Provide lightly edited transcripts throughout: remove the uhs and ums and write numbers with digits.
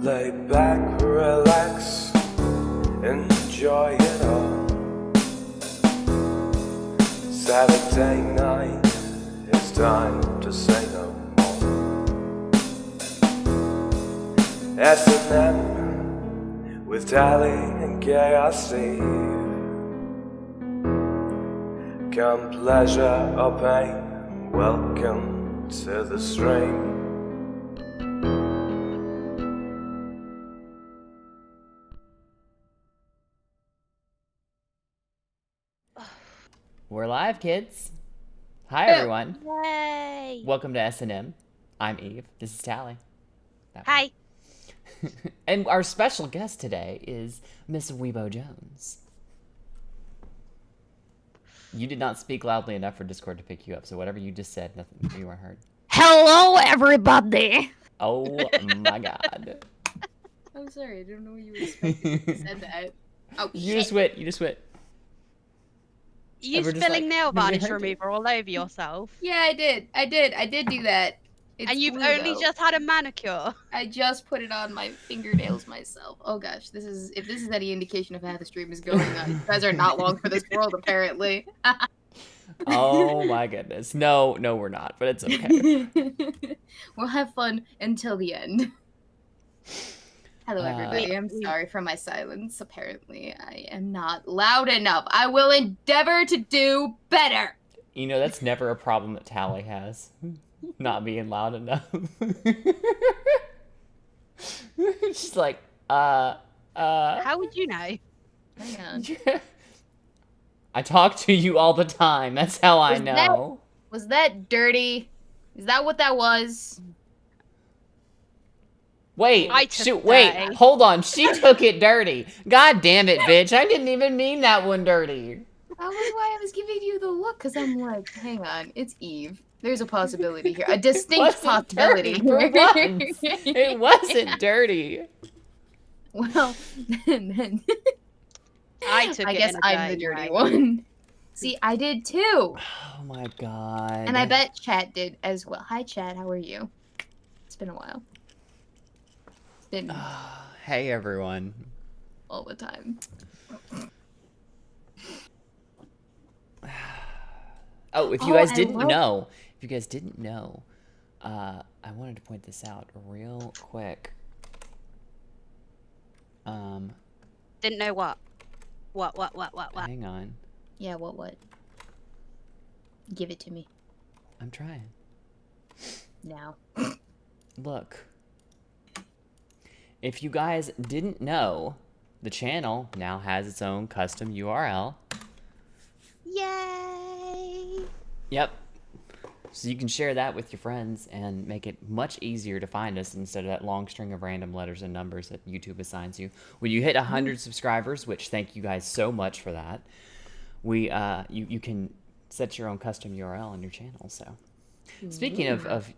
Lay back, relax, enjoy it all. Saturday night, it's time to say no more. S&M with Tally and KRC. Come pleasure or pain, welcome to the stream. We're live, kids. Hi, everyone. Yay! Welcome to S&M. I'm Eve. This is Tally. Hi. And our special guest today is Miss Weibo Jones. You did not speak loudly enough for Discord to pick you up, so whatever you just said, nothing, you weren't heard. Hello, everybody. Oh my god. I'm sorry, I don't know what you were expecting. You said that. Oh, You shit. just went. You just went. You We're just spilling like, nail varnish "Really?" remover all over yourself. Yeah, I did do that. It's And you've blue, only though. just had a manicure. I just put it on my fingernails myself. Oh gosh, if this is any indication of how the stream is going, you guys are not long for this world, apparently. Oh my goodness. No, we're not, but it's okay. We'll have fun until the end. Hello, everybody. I'm we- sorry for my silence. Apparently, I am not loud enough. I will endeavor to do better. You know, that's never a problem that Tally has. Not being loud enough. She's like, How would you know? Hang on. I talk to you all the time. That's how I Was that- know. Was that dirty? Is that what that was? Wait, I took wait, that. hold on. She took it dirty. God damn it, bitch. I didn't even mean that one dirty. That was why I was giving you the look, because I'm like, hang on, it's Eve. There's a possibility here. A distinct Wasn't possibility. dirty for once. It wasn't dirty. Well, then I took I it guess in a I'm the dirty one. See, I did too. Oh my god. And I bet Chat did as well. Hi, Chat. How are you? It's been a while. It's been Hey, everyone. all the time. Oh, if you Oh, guys I didn't love- know, I wanted to point this out real quick. Didn't know what. What? Hang on. Yeah, what? Give it to me. I'm trying. Now. Look. If you guys didn't know, the channel now has its own custom URL. Yay! Yep. So you can share that with your friends and make it much easier to find us instead of that long string of random letters and numbers that YouTube assigns you. When you hit 100 subscribers, which thank you guys so much for that, you can set your own custom URL on your channel. So speaking of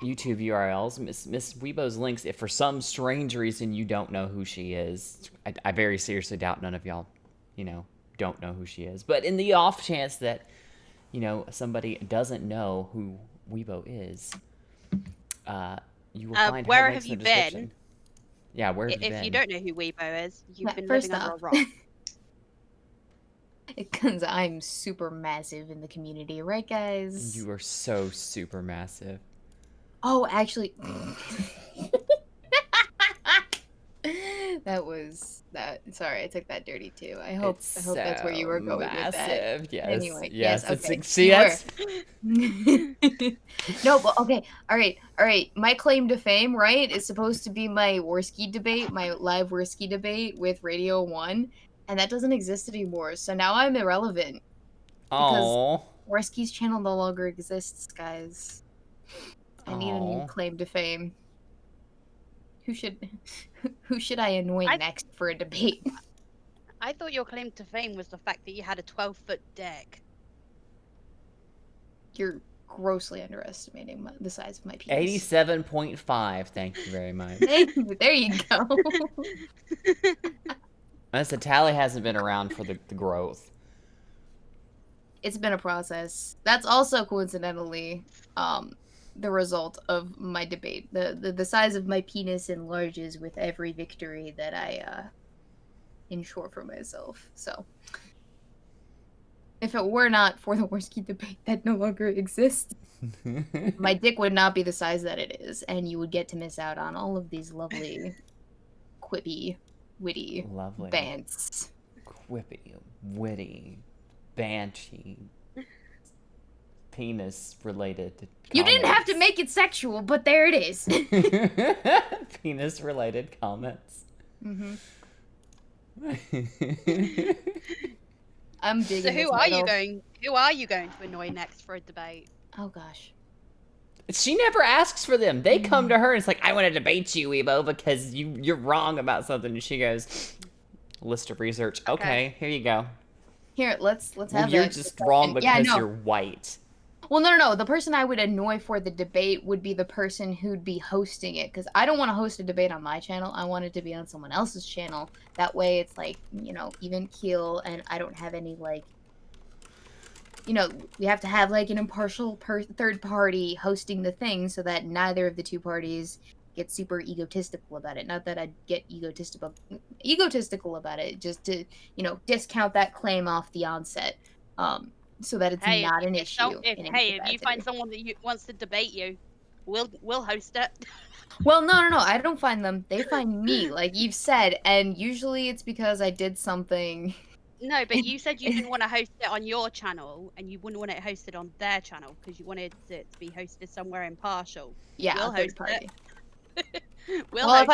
YouTube URLs, Miss Weibo's links, if for some strange reason you don't know who she is, I very seriously doubt none of y'all, don't know who she is. But in the off chance that somebody doesn't know who Weibo is, you will find where her have links in you the been? description. Yeah, where have you been? If you don't know who Weibo is, you've Yeah, been first living under a off. rock. Because I'm super massive in the community, right, guys? You are so super massive. Oh, actually, that was that. Sorry, I took that dirty too. I hope that's where you were so going with that. massive. Yes. Anyway, yes. yes, okay, See, you that's No, but okay, all right. My claim to fame, right, is supposed to be my Worski debate, my live Worski debate with Radio 1, and that doesn't exist anymore. So now I'm irrelevant. oh. Worski's channel no longer exists, guys. I need a new Aw. claim to fame. Who should I annoy next for a debate? I thought your claim to fame was the fact that you had a 12-foot deck. You're grossly underestimating the size of my penis. 87.5. Thank you very much. There you go. Unless the tally hasn't been around for the growth. It's been a process. That's also coincidentally the result of my debate. The size of my penis enlarges with every victory that I ensure for myself. So, if it were not for the Worski debate that no longer exists, my dick would not be the size that it is, and you would get to miss out on all of these lovely, quippy, witty Lovely. bants. Quippy, witty, banshee, penis-related. You didn't have to make it sexual, but there it is. Penis-related comments. Mm-hmm. I'm digging. So this who are you title. going? Who are you going to annoy next for a debate? Oh gosh. She never asks for them. They come to her and it's like, I want to debate you, Ebo, because you're wrong about something. And she goes, list of research. Okay, here you go. Here, let's Well, have you're that just discussion. wrong because Yeah, no. you're white. Well, no. The person I would annoy for the debate would be the person who'd be hosting it, because I don't want to host a debate on my channel. I want it to be on someone else's channel. That way, it's like, even keel, and I don't have any like. We have to have like an impartial third party hosting the thing so that neither of the two parties get super egotistical about it. Not that I'd get egotistical about it, just to, discount that claim off the onset. So that it's not an issue. If you find someone that wants to debate you, we'll host it. Well, no. I don't find them. They find me, like you've said, and usually it's because I did something. No, but you said you didn't want to host it on your channel, and you wouldn't want it hosted on their channel because you wanted it to be hosted somewhere impartial. Yeah, We'll a third host party. it. Well,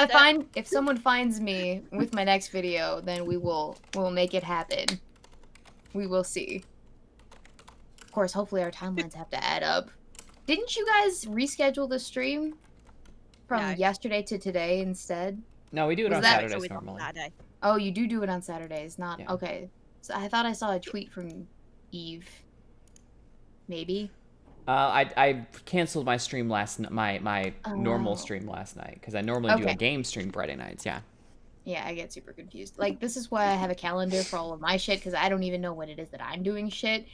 if someone finds me with my next video, then we'll make it happen. We will see. Of course, hopefully our timelines have to add up. Didn't you guys reschedule the stream from yesterday to today instead? No, we do it on Saturdays normally. Oh, you do it on Saturdays, not Yeah. okay. So I thought I saw a tweet from Eve. Maybe. I canceled my stream my normal Oh. stream last night because I normally do a Okay. game stream Friday nights. Yeah. Yeah, I get super confused. Like, this is why I have a calendar for all of my shit, because I don't even know what it is that I'm doing shit.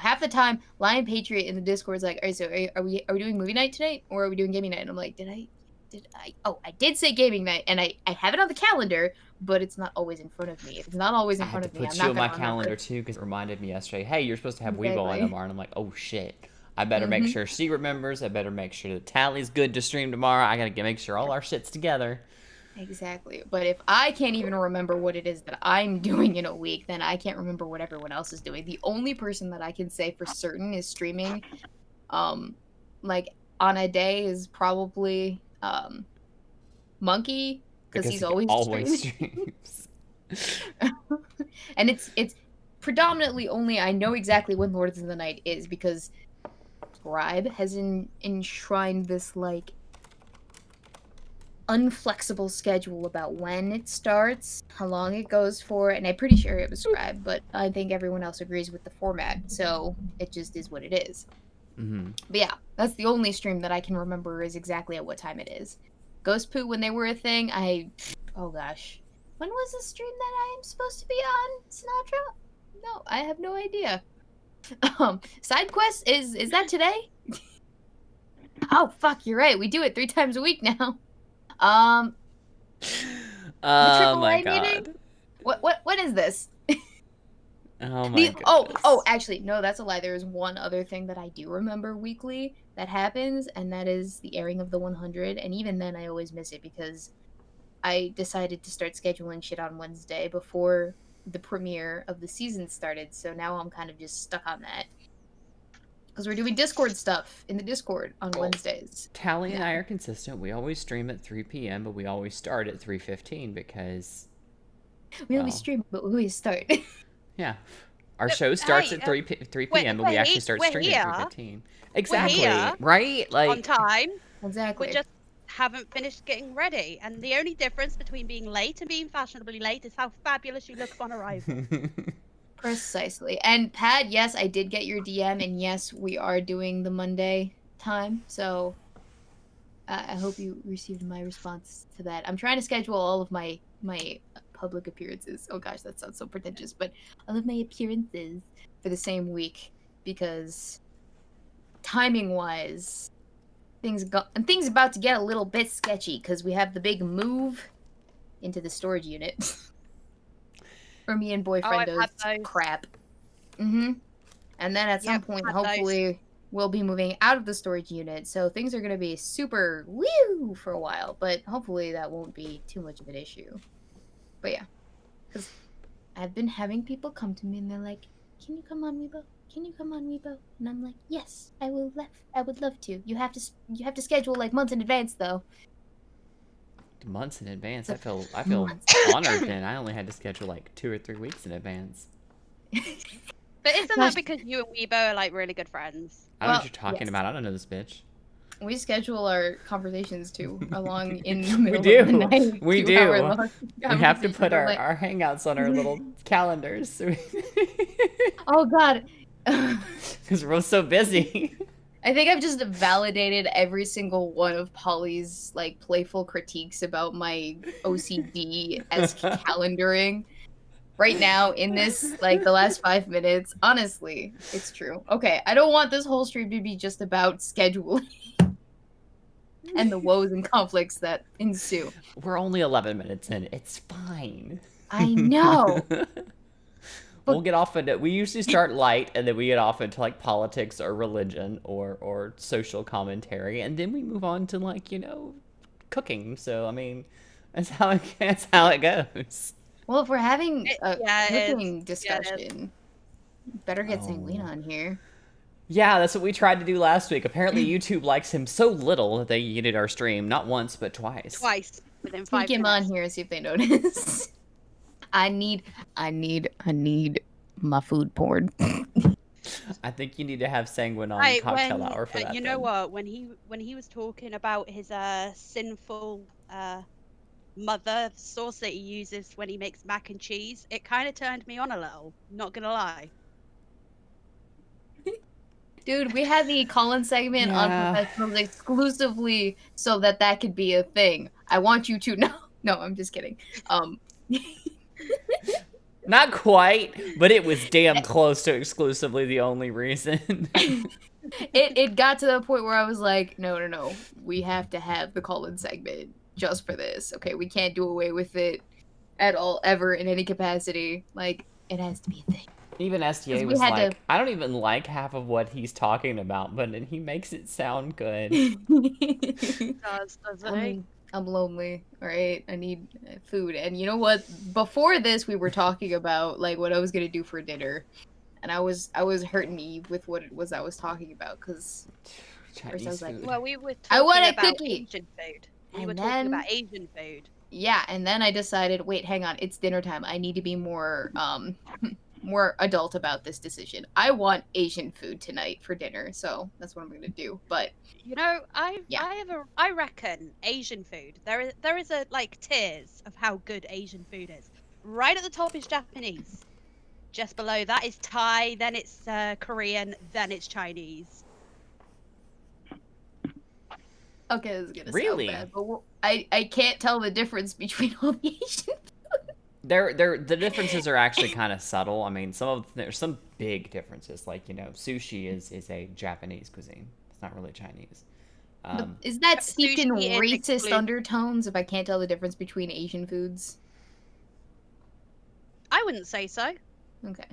Half the time, Lion Patriot in the Discord's like, all right, so are we doing movie night tonight, or are we doing gaming night? And I'm like, I did say gaming night, and I have it on the calendar, but it's not always in front of me. If it's not always in I front had to of me, put I'm you not on my gonna calendar remember. too because it reminded me yesterday. Hey, you're supposed to have Weevil on Exactly. tomorrow. And I'm like, oh shit. I better make sure she remembers. I better make sure the tally's good to stream tomorrow. I gotta make sure all our shit's together. Exactly. But if I can't even remember what it is that I'm doing in a week, then I can't remember what everyone else is doing. The only person that I can say for certain is streaming, like on a day is probably Monkey, because he's always streaming. streams. And it's predominantly only I know exactly when Lords of the Night is because Scribe has enshrined this like unflexible schedule about when it starts, how long it goes for, and I'm pretty sure it was Scribe, but I think everyone else agrees with the format, so it just is what it is. Mm-hmm. But yeah, that's the only stream that I can remember is exactly at what time it is. Ghost Poo, when they were a thing, oh gosh. When was the stream that I am supposed to be on, Sinatra? No, I have no idea. Side quest, is that today? Oh fuck, you're right, we do it 3 times a week now. Oh triple my A meeting? god. What is this? Oh my god. Oh, actually, no, that's a lie. There is one other thing that I do remember weekly that happens, and that is the airing of the 100. And even then, I always miss it because I decided to start scheduling shit on Wednesday before the premiere of the season started. So now I'm kind of just stuck on that. Because we're doing Discord stuff in the Discord on Wednesdays. Tally and I are consistent. We always stream at 3 p.m., but we always start at 3:15 because We always stream, but we always start. yeah, our show starts hey, at 3 p.m., but we actually start streaming at 3:15. Exactly, here right? Like on time. Exactly. We just haven't finished getting ready, and the only difference between being late and being fashionably late is how fabulous you look on arrival. Precisely. And Pat, yes, I did get your DM, and yes, we are doing the Monday time. So I hope you received my response to that. I'm trying to schedule all of my public appearances. Oh gosh, that sounds so pretentious, but all of my appearances for the same week because timing wise, things about to get a little bit sketchy because we have the big move into the storage unit. For me and boyfriend I've had does those. crap. Mm-hmm. And then at some Yep, point, had those. hopefully, we'll be moving out of the storage unit. So things are gonna be super woo for a while, but hopefully that won't be too much of an issue. But yeah, because I've been having people come to me and they're like, "Can you come on, Weibo? Can you come on, Weibo?" And I'm like, "Yes, I would love to. You have to schedule like months in advance, though." Months in advance. I So- feel Months. honored. Then I only had to schedule like 2 or 3 weeks in advance. But isn't Gosh. that because you and Weibo are like really good friends? I don't know Well, what you're talking yes. about. I don't know this bitch. We schedule our conversations too along in the middle do. of the night. We 2 hour do. long We have to conversations. put I'm like, our hangouts on our little calendars oh god. because we're so busy. I think I've just validated every single one of Polly's like playful critiques about my OCD-esque calendaring. Right now, in this, like, the last 5 minutes, honestly, it's true. Okay, I don't want this whole stream to be just about scheduling and the woes and conflicts that ensue. We're only 11 minutes in. It's fine. I know. We'll get off into. We usually start light, and then we get off into like politics or religion or social commentary, and then we move on to like cooking. So I mean, that's how it goes. Well, if we're having a yeah, it is. cooking discussion, better get Sanguine Oh. on here. Yeah, that's what we tried to do last week. Apparently, YouTube likes him so little that they yeeted our stream not once but twice. Twice within 5 Sneak him minutes. on here and see if they notice. I need my food poured. I think you need to have Sanguine on Right, cocktail when, hour for that. you know then. what? When he was talking about his sinful mother sauce that he uses when he makes mac and cheese, it kind of turned me on a little. Not gonna lie. Dude, we had the Colin segment on Yeah. professionals exclusively so that could be a thing. I want you to know. No, I'm just kidding. Not quite, but it was damn close to exclusively the only reason. it got to the point where I was like, no, we have to have the Colin segment just for this. Okay, we can't do away with it at all, ever, in any capacity. Like, it has to be a thing. Even 'Cause STA we was had like, to- I don't even like half of what he's talking about, but then he makes it sound good. Doesn't he? I'm lonely, alright? I need food. And you know what? Before this, we were talking about, like, what I was gonna do for dinner. And I was hurting Eve with what it was I was talking about, because Chinese was like, food. Well, we were I talking want a about cookie. Asian food. We And were then- talking about Asian food. yeah, and then I decided, wait, hang on, it's dinner time. I need to be more more adult about this decision. I want Asian food tonight for dinner, so that's what I'm gonna do. But You know, Yeah. I reckon Asian food. There is a like tiers of how good Asian food is. Right at the top is Japanese. Just below that is Thai. Then it's Korean. Then it's Chinese. okay, this is gonna Really? sound bad, but I can't tell the difference between all the Asian. The differences are actually kind of subtle. I mean, there's some big differences. Like sushi is a Japanese cuisine. It's not really Chinese. Is that steeped in sushi is racist exclusive. undertones? If I can't tell the difference between Asian foods, I wouldn't say so. okay.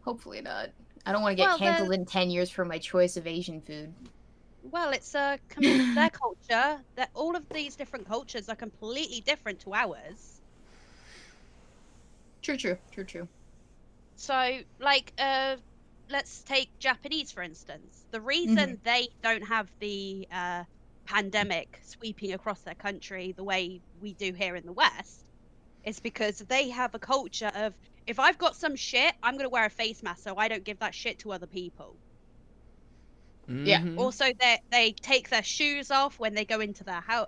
Hopefully not. I don't want to get Well, canceled in 10 years for my choice of Asian food. Well, it's their culture. That all of these different cultures are completely different to ours. True. So, like, let's take Japanese for instance. The reason they don't have the pandemic sweeping across their country the way we do here in the West is because they have a culture of, if I've got some shit, I'm gonna wear a face mask so I don't give that shit to other people. Yeah. Mhm. Also, they take their shoes off when they go into their house,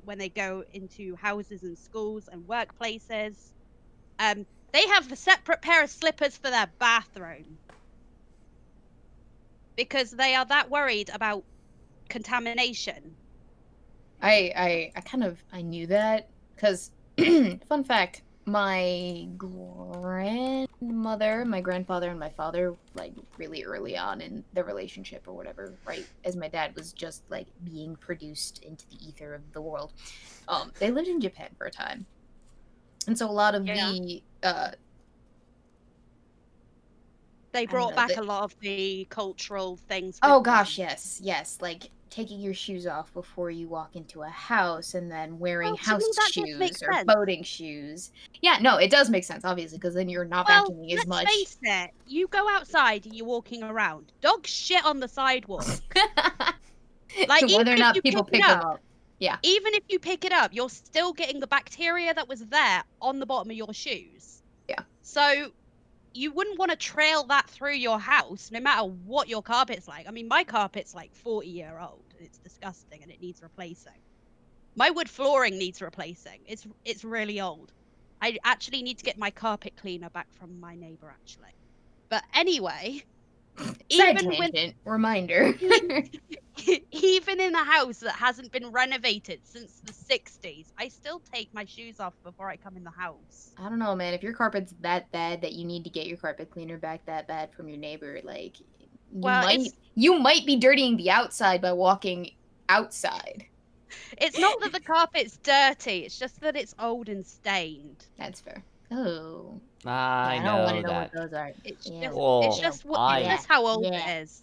when they go into houses and schools and workplaces. They have a separate pair of slippers for their bathroom because they are that worried about contamination. I knew that because fun fact, my grandmother, my grandfather, and my father, like really early on in their relationship or whatever, right as my dad was just like being produced into the ether of the world, they lived in Japan for a time, and so a lot of Yeah. the They I don't brought know, back a lot of the cultural things. oh with gosh, them. yes, like taking your shoes off before you walk into a house, and then wearing Well, to house me, that just shoes makes or sense. boating shoes. Yeah, no, it does make sense, obviously, because then you're not Well, vacuuming as let's much. face it. You go outside and you're walking around. Dogs shit on the sidewalk. Like, even Whether or if not you people pick it pick them up, up. Yeah. even if you pick it up, you're still getting the bacteria that was there on the bottom of your shoes. Yeah. So you wouldn't want to trail that through your house, no matter what your carpet's like. I mean, my carpet's like 40-year-old. It's disgusting and it needs replacing. My wood flooring needs replacing. It's really old. I actually need to get my carpet cleaner back from my neighbor, actually. But anyway, Side even when tangent. Reminder. even in a house that hasn't been renovated since the 60s, I still take my shoes off before I come in the house. I don't know, man. If your carpet's that bad that you need to get your carpet cleaner back that bad from your neighbor, like Well, you might be dirtying the outside by walking outside. it's not that the carpet's dirty, it's just that it's old and stained. That's fair. Oh. I I don't want know to know that. what those are. It's Yeah. just Well, it's just what I- it's just how old Yeah. it is.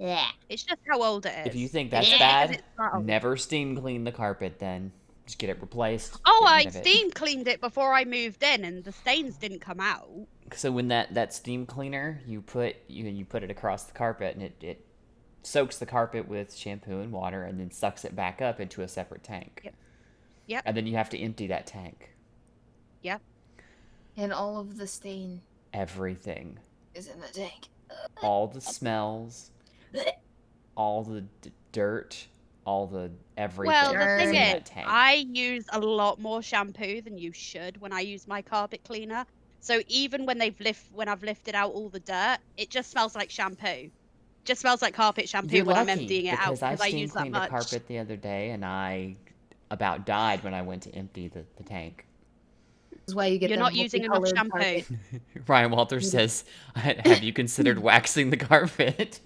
Yeah. It's just how old it is. If you think that's Yeah. bad, It's that old. never steam clean the carpet then. Just get it replaced. Oh, get I rid of it. steam cleaned it before I moved in, and the stains didn't come out. So when that steam cleaner, you put it across the carpet, and it soaks the carpet with shampoo and water, and then sucks it back up into a separate tank. Yep. Yep. And then you have to empty that tank. Yep. And all of the stain Everything, is in the tank. all the smells, all the dirt, all the everything. Well, the is thing in is, that tank. I use a lot more shampoo than you should when I use my carpet cleaner. So even when I've lifted out all the dirt, it just smells like shampoo. Just smells like carpet shampoo You're when I'm lucky, emptying it out because I because I steam use that cleaned a much. carpet the other day, and I about died when I went to empty the tank. This is why you get You're the not using enough multicolored shampoo. carpet. Ryan Walters says, "Have you considered waxing the carpet?"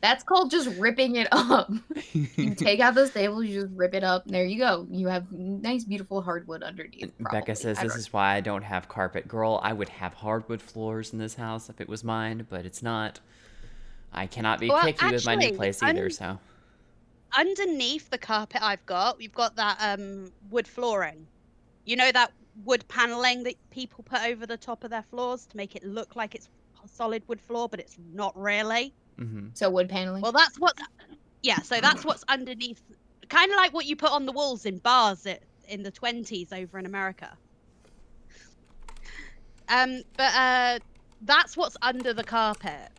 That's called just ripping it up. You take out the staples, you just rip it up, and there you go. You have nice, beautiful hardwood underneath. Probably. Becca says, I "This don't- is why I don't have carpet." Girl, I would have hardwood floors in this house if it was mine, but it's not. I cannot be Well, picky with my new actually, place either, so. Underneath the carpet we've got that wood flooring. You know that wood paneling that people put over the top of their floors to make it look like it's a solid wood floor, but it's not really. Mhm. So wood paneling. Well, so that's what's underneath, kind of like what you put on the walls in bars in the 20s over in America. But that's what's under the carpet.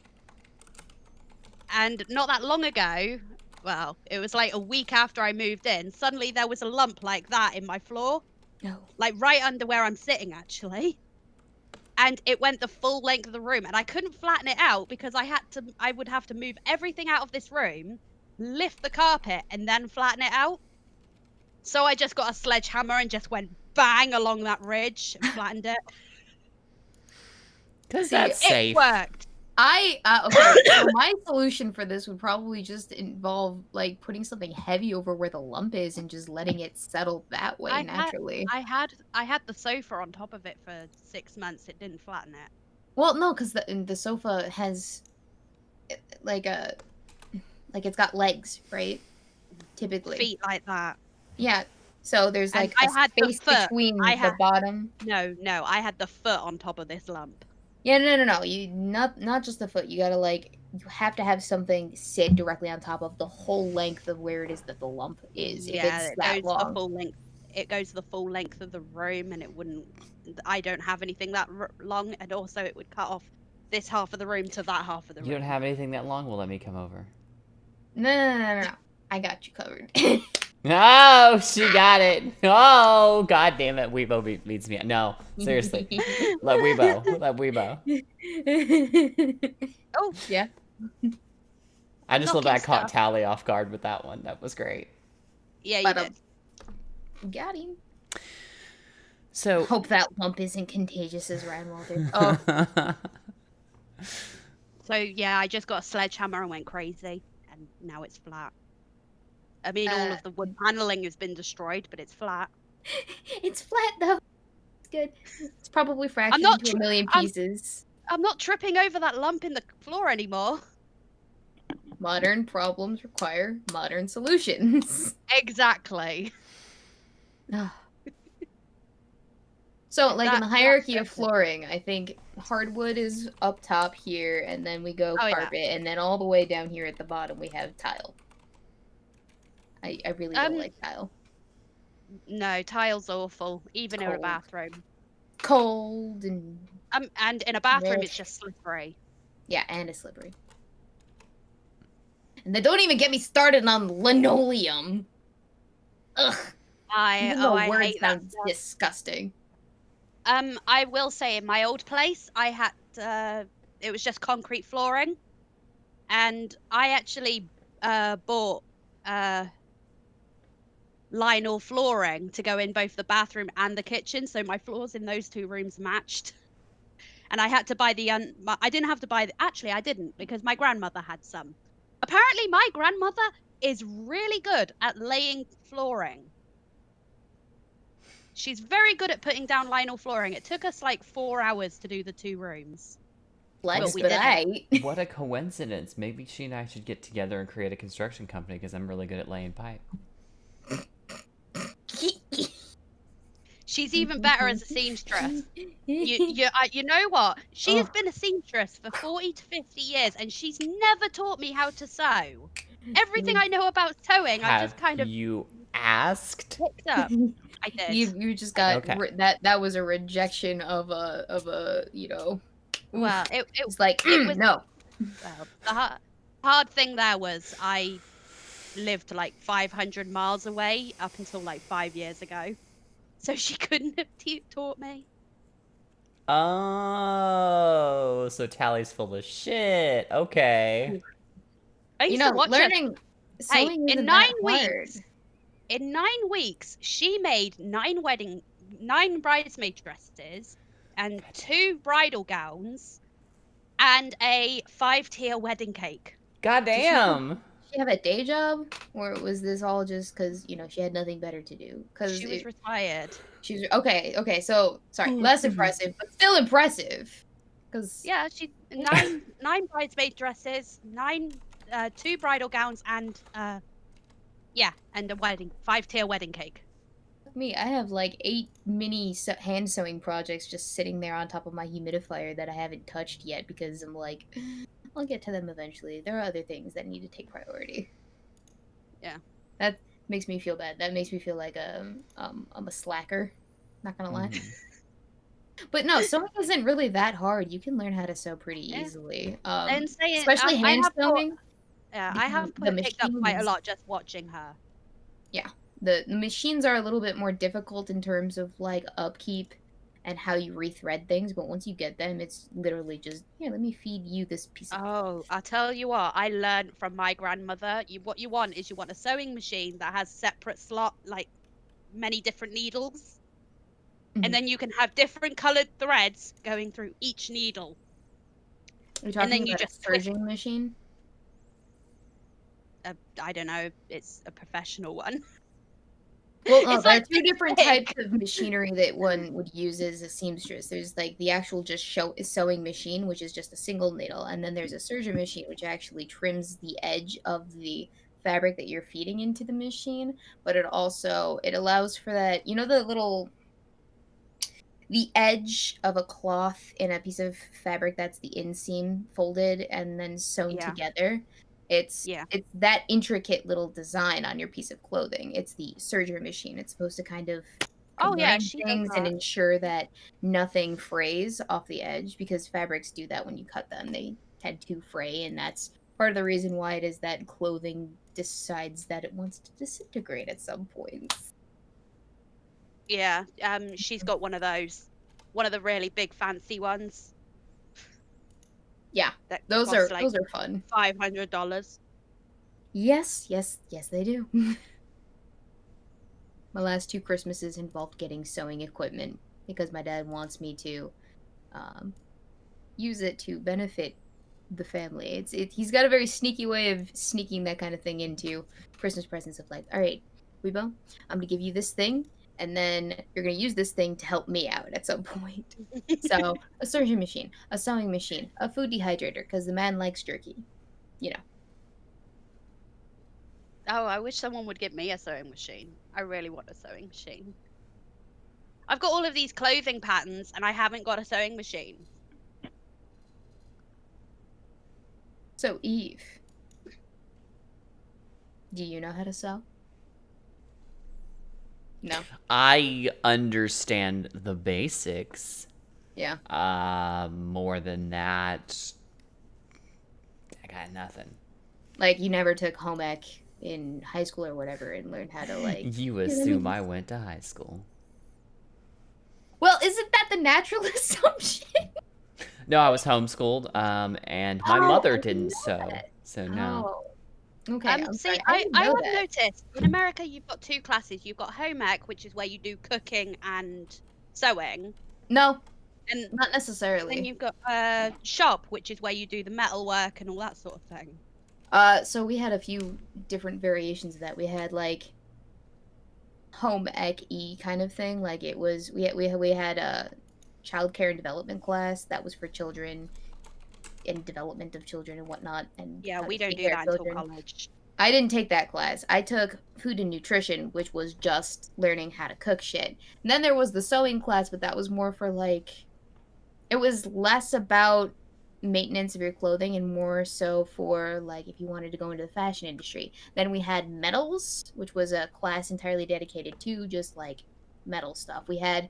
And not that long ago, well, it was like a week after I moved in, suddenly there was a lump like that in my floor, No. like right under where I'm sitting, actually. And it went the full length of the room, and I couldn't flatten it out because I would have to move everything out of this room, lift the carpet, and then flatten it out. So I just got a sledgehammer and just went bang along that ridge and flattened it. Because See, that's It safe. worked. Okay, so my solution for this would probably just involve like putting something heavy over where the lump is and just letting it settle that way naturally. I had the sofa on top of it for 6 months. It didn't flatten it. Well, no, because the sofa has like it's got legs, right? Typically, Feet like that. yeah. So there's And like I a had the space foot. between I the had- bottom. No, I had the foot on top of this lump. Yeah, no. You not just the foot. You gotta you have to have something sit directly on top of the whole length of where it is that the lump is. Yeah, if it's it that goes the long. full length. It goes the full length of the room, and it wouldn't. I don't have anything that long, and also it would cut off this half of the room to that half of the room. You don't have anything that long? Well, let me come over. No. I got you covered. Oh, she got it. Oh, god damn it. Weebo leads me. No, seriously. Let Weebo. Oh, Yeah. I just love that I Knocking caught stuff. Tally off guard with that one. That was great. yeah, you But, did. Got him. So Hope that lump isn't contagious as Reinwalder. Oh, So yeah, I just got a sledgehammer and went crazy, and now it's flat. I mean, all of the wood paneling has been destroyed, but it's flat. it's flat though. It's good. It's probably fractured not into a million I'm- pieces. I'm not tripping over that lump in the floor anymore. Modern problems require modern solutions. Exactly. So, like in the That's hierarchy of it. flooring, I think hardwood is up top here, and then we go Oh, yeah. carpet, and then all the way down here at the bottom we have tile. I really don't like tile. No, tile's awful, even in a Cold. bathroom. Cold and And in a bathroom, it's Milk. just slippery. yeah, and it's slippery. And then don't even get me started on linoleum. Ugh. Even the I word hate that sounds stuff. disgusting. I will say in my old place, I had it was just concrete flooring, and I actually bought Lionel flooring to go in both the bathroom and the kitchen, so my floors in those two rooms matched. And I had to buy I didn't have to buy actually I didn't, because my grandmother had some. Apparently my grandmother is really good at laying flooring. She's very good at putting down Lionel flooring. It took us like 4 hours to do the 2 rooms. Flex, we but didn't. what a coincidence. Maybe she and I should get together and create a construction company because I'm really good at laying pipe. She's even better as a seamstress. You know what? She has been a seamstress for 40 to 50 years, and she's never taught me how to sew. Everything I know about sewing, I just kind of you asked? picked up. I did. You just got Okay. that was a rejection of a you know. Well, oof. it It's like it was- no. well, the hard thing there was I lived like 500 miles away up until like 5 years ago, so she couldn't have taught me. Oh, so Tally's full of shit. Okay. I You used know, to watch her. learning sewing in isn't 9 that hard. weeks. In 9 weeks, she made 9 bridesmaid dresses and 2 bridal gowns and a 5-tier wedding cake. Goddamn. Did she have a day job, or was this all just because she had nothing better to do? Because She was retired. she's okay. Okay, so sorry, less impressive, but still impressive. Because Yeah, she 9 bridesmaid dresses, 2 bridal gowns, and and a 5-tier wedding cake. me, I have like 8 mini hand sewing projects just sitting there on top of my humidifier that I haven't touched yet because I'm like, I'll get to them eventually. There are other things that need to take priority. Yeah. That makes me feel bad. That makes me feel like I'm a slacker. Not gonna lie. Mhm. But no, sewing isn't really that hard. You can learn how to sew pretty Yeah. easily. And saying, Especially I hand have sewing. I have the picked up quite a machines- lot just watching her. The machines are a little bit more difficult in terms of like upkeep and how you rethread things, but once you get them, it's literally just here. Let me feed you this piece of. Oh, I'll tell you what, I learned from my grandmother. What you want is you want a sewing machine that has separate slot, like many different needles, Mhm. and then you can have different colored threads going through each needle. You're talking then you about just a serging machine. I don't know, it's a professional one. Well, no, It's there like are 2 different big. types of machinery that one would use as a seamstress. There's like the actual just sewing machine, which is just a single needle, and then there's a serger machine, which actually trims the edge of the fabric that you're feeding into the machine. But it allows for that. The edge of a cloth in a piece of fabric that's the inseam folded and then sewn Yeah. together. It's that intricate little design on your piece of clothing. It's the serger machine. It's supposed to kind of Oh yeah, combine she does things and that. ensure that nothing frays off the edge, because fabrics do that when you cut them. They tend to fray, and that's part of the reason why it is that clothing decides that it wants to disintegrate at some point. Yeah, she's got one of those, one of the really big fancy ones. Yeah, that those costs, are fun. $500. Yes, they do. My last 2 Christmases involved getting sewing equipment because my dad wants me to use it to benefit the family. He's got a very sneaky way of sneaking that kind of thing into Christmas presents of like, all right, Weebo, I'm gonna give you this thing, and then you're gonna use this thing to help me out at some point. So a surgeon machine, a sewing machine, a food dehydrator because the man likes jerky. You know. Oh, I wish someone would give me a sewing machine. I really want a sewing machine. I've got all of these clothing patterns and I haven't got a sewing machine. So Eve, do you know how to sew? No. I understand the basics. Yeah. More than that, I got nothing. Like you never took home ec in high school or whatever and learned how to like. You assume I went to high school. Well, isn't that the natural assumption? No, I was homeschooled, and my mother didn't sew, so no. Oh. Okay. I'm See, sorry, I didn't have know that. noticed in America you've got two classes. You've got home ec, which is where you do cooking and sewing, No, and not then necessarily. you've got shop, which is where you do the metal work and all that sort of thing. So we had a few different variations of that. We had like home ec-y kind of thing. Like it was we had a child care and development class that was for children and development of children and whatnot. And Yeah, how to we don't take do care that of until children. college. I didn't take that class. I took food and nutrition, which was just learning how to cook shit. And then there was the sewing class, but that was more for like, it was less about maintenance of your clothing and more so for like if you wanted to go into the fashion industry. Then we had metals, which was a class entirely dedicated to just like metal stuff. We had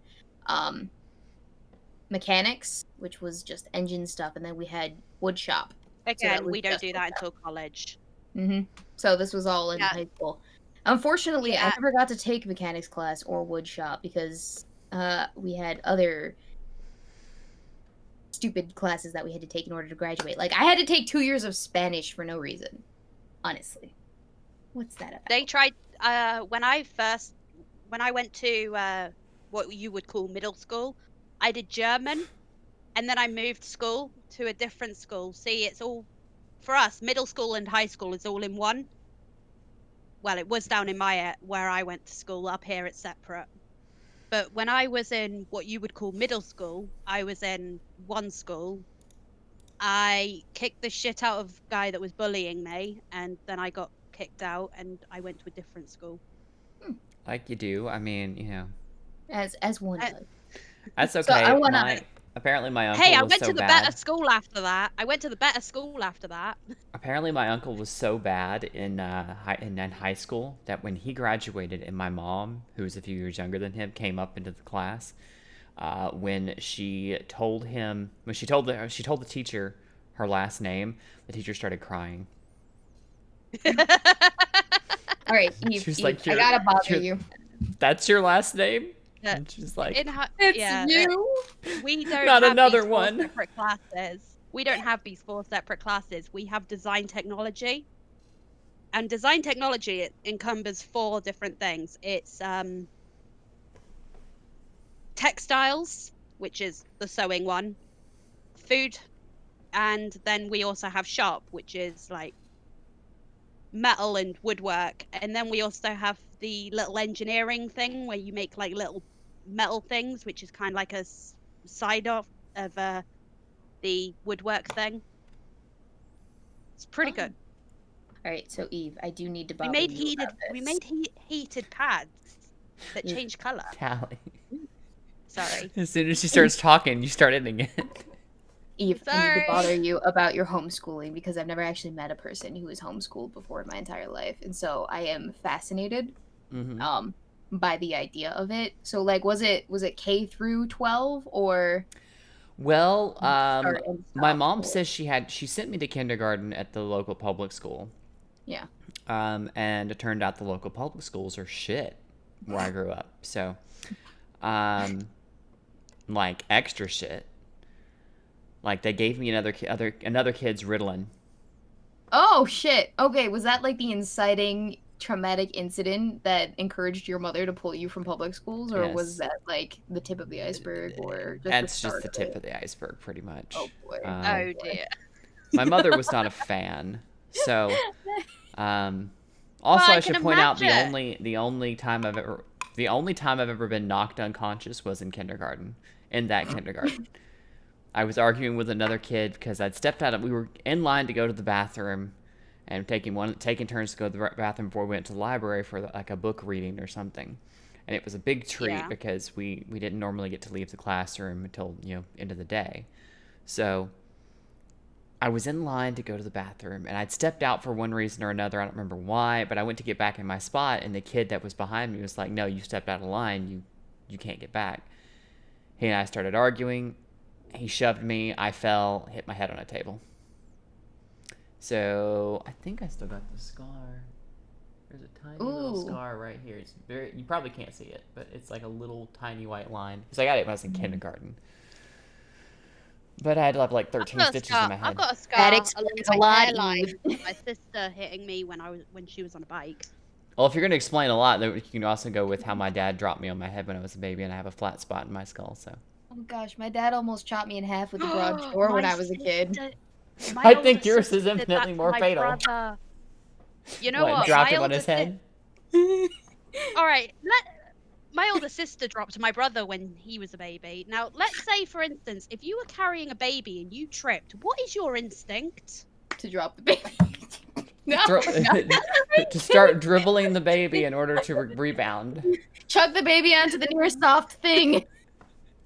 mechanics, which was just engine stuff, and then we had wood shop. Again, was we don't just do wood that shop. until college. So this was all in Yeah. high school. Unfortunately, I Yeah. never got to take mechanics class or wood shop because we had other stupid classes that we had to take in order to graduate. Like I had to take 2 years of Spanish for no reason. Honestly, what's that about? They tried when I went to what you would call middle school, I did German, and then I moved school to a different school. See, it's all for us. Middle school and high school is all in one. Well, it was down in my where I went to school. Up here, it's separate. But when I was in what you would call middle school, I was in one school. I kicked the shit out of a guy that was bullying me, and then I got kicked out, and I went to a different school. Like you do. I mean, you know, As one I- does. that's So okay. I wanna- Apparently my uncle Hey, I was went so to the bad. better school after that. Apparently my uncle was so bad in high school that when he graduated and my mom, who was a few years younger than him, came up into the class, when she told the teacher her last name, the teacher started crying. All right, Eve, She was Eve, like, I gotta bother you're- you. That's your last name? Yeah. And she's like, It's yeah, you. we don't Not have another these one. 4 separate classes. We don't have these 4 separate classes. We have design technology. And design technology, it encompasses 4 different things. It's textiles, which is the sewing one, food, and then we also have shop, which is like metal and woodwork. And then we also have the little engineering thing where you make like little metal things, which is kind of like a side of the woodwork thing. It's pretty good. All right, so Eve, I do need to We bother made you about this. heated pads that Yeah. change color. Callie. Sorry. As soon as she starts talking, you start ending it. Eve, I need Sorry. to bother you about your homeschooling because I've never actually met a person who was homeschooled before in my entire life, and so I am fascinated Hmm. by the idea of it. So like, was it K through 12 or Well, start and my stop, mom or- says she sent me to kindergarten at the local public school. Yeah. And it turned out the local public schools are shit where I grew up. So, like extra shit. Like they gave me another kid's Ritalin. Oh shit. Okay, was that like the inciting traumatic incident that encouraged your mother to pull you from public schools, or was Yes. that like the tip of the iceberg, or just the That's start just the of tip it? of the iceberg, pretty much. Oh boy. Um, Oh dear. my mother was not a fan, so also I I can should point out imagine. the only time I've ever been knocked unconscious was in kindergarten. In that kindergarten, I was arguing with another kid because I'd stepped out of. We were in line to go to the bathroom, and taking turns to go to the bathroom before we went to the library for like a book reading or something. And it was a big treat Yeah. because we didn't normally get to leave the classroom until end of the day. So I was in line to go to the bathroom, and I'd stepped out for one reason or another. I don't remember why, but I went to get back in my spot, and the kid that was behind me was like, "No, you stepped out of line. You can't get back." He and I started arguing. He shoved me. I fell, hit my head on a table. So I think I still got the scar. There's a tiny little Ooh. scar right here. It's very. You probably can't see it, but it's like a little tiny white line. Because I got it when I was in kindergarten. But I had like 13 stitches in my I've head. got a scar That along explains my a lot, hairline Eve. from my sister hitting me when she was on a bike. Well, if you're going to explain a lot, then you can also go with how my dad dropped me on my head when I was a baby, and I have a flat spot in my skull. So Oh gosh, my dad almost chopped me in half with a broadsword when My I was a kid. sister- my I older think yours sister is did that infinitely to more my fatal. brother. You know what? what? Dropped My him on older his head. All right, my older sister dropped my brother when he was a baby. Now, let's say, for instance, if you were carrying a baby and you tripped, what is your instinct? To drop the baby. No, To start dribbling the baby in order to rebound. chuck the baby onto the nearest soft thing.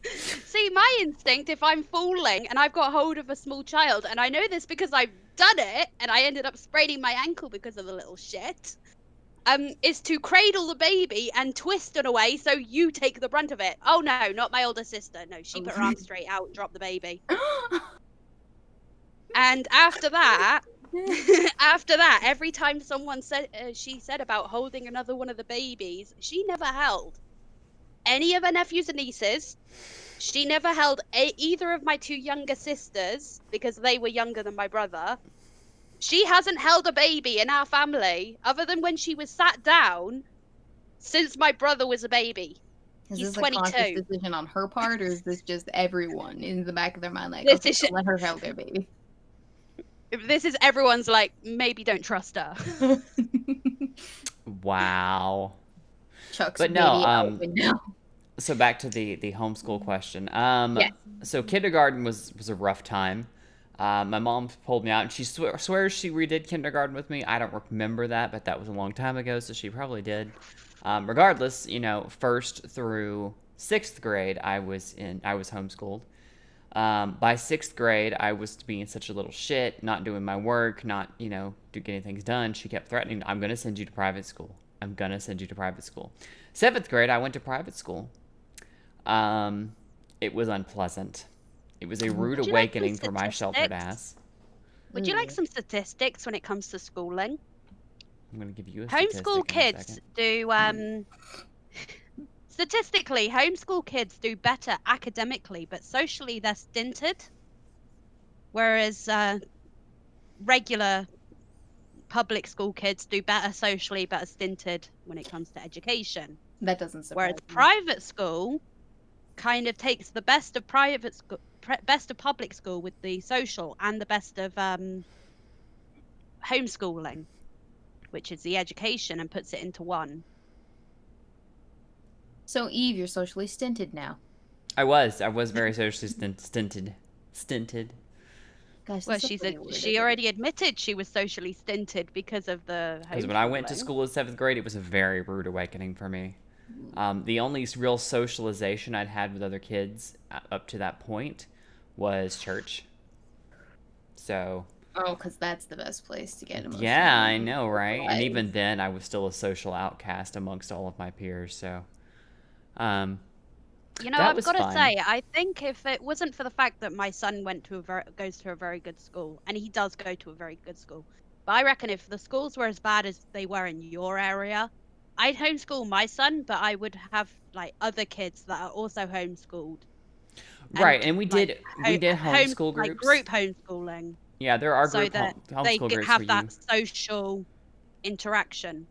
See, my instinct, if I'm falling and I've got hold of a small child, and I know this because I've done it, and I ended up spraining my ankle because of the little shit, is to cradle the baby and twist it away so you take the brunt of it. Oh no, not my older sister. No, she put her arm straight out and dropped the baby. And after that, every time someone said she said about holding another one of the babies, she never held any of her nephews and nieces. She never held either of my two younger sisters because they were younger than my brother. She hasn't held a baby in our family other than when she was sat down since my brother was a baby. Is He's this a conscious 22. decision on her part, or is this just everyone in the back of their mind like, This okay, is- don't let her hold their baby? This is everyone's like, maybe don't trust her. Wow. Chuck's But baby no, out window. So back to the homeschool question. Yes. So kindergarten was a rough time. My mom pulled me out, and she swears she redid kindergarten with me. I don't remember that, but that was a long time ago, so she probably did. Regardless, first through sixth grade, I was homeschooled. By sixth grade, I was being such a little shit, not doing my work, not getting things done. She kept threatening, "I'm gonna send you to private school. I'm gonna send you to private school." Seventh grade, I went to private school. It was unpleasant. It was a rude Would you like some awakening for my sheltered statistics? ass. Would you like some statistics when it comes to schooling? I'm gonna give you a Homeschool statistic in a kids second. do statistically, homeschool kids do better academically, but socially they're stinted. Whereas regular public school kids do better socially, but are stinted when it comes to education. That doesn't surprise Whereas me. private school kind of takes the best of private school, best of public school with the social, and the best of homeschooling, which is the education, and puts it into one. So Eve, you're socially stinted now. I was very socially stinted. Gosh, Well, that's a funny word, she isn't it? already admitted she was socially stinted because of the Because when I went to homeschooling. school in seventh grade, it was a very rude awakening for me. The only real socialization I'd had with other kids up to that point was church. So, Oh, because that's the best place to get emotional. yeah, I know, right? And Life. even then, I was still a social outcast amongst all of my peers. So, You know, that I've was got to fun. say, I think if it wasn't for the fact that my son goes to a very good school, and he does go to a very good school, but I reckon if the schools were as bad as they were in your area, I'd homeschool my son, but I would have like other kids that are also homeschooled. right, and we did homeschool like groups. group homeschooling, Yeah, there are so group that homeschool they groups have where that social interaction.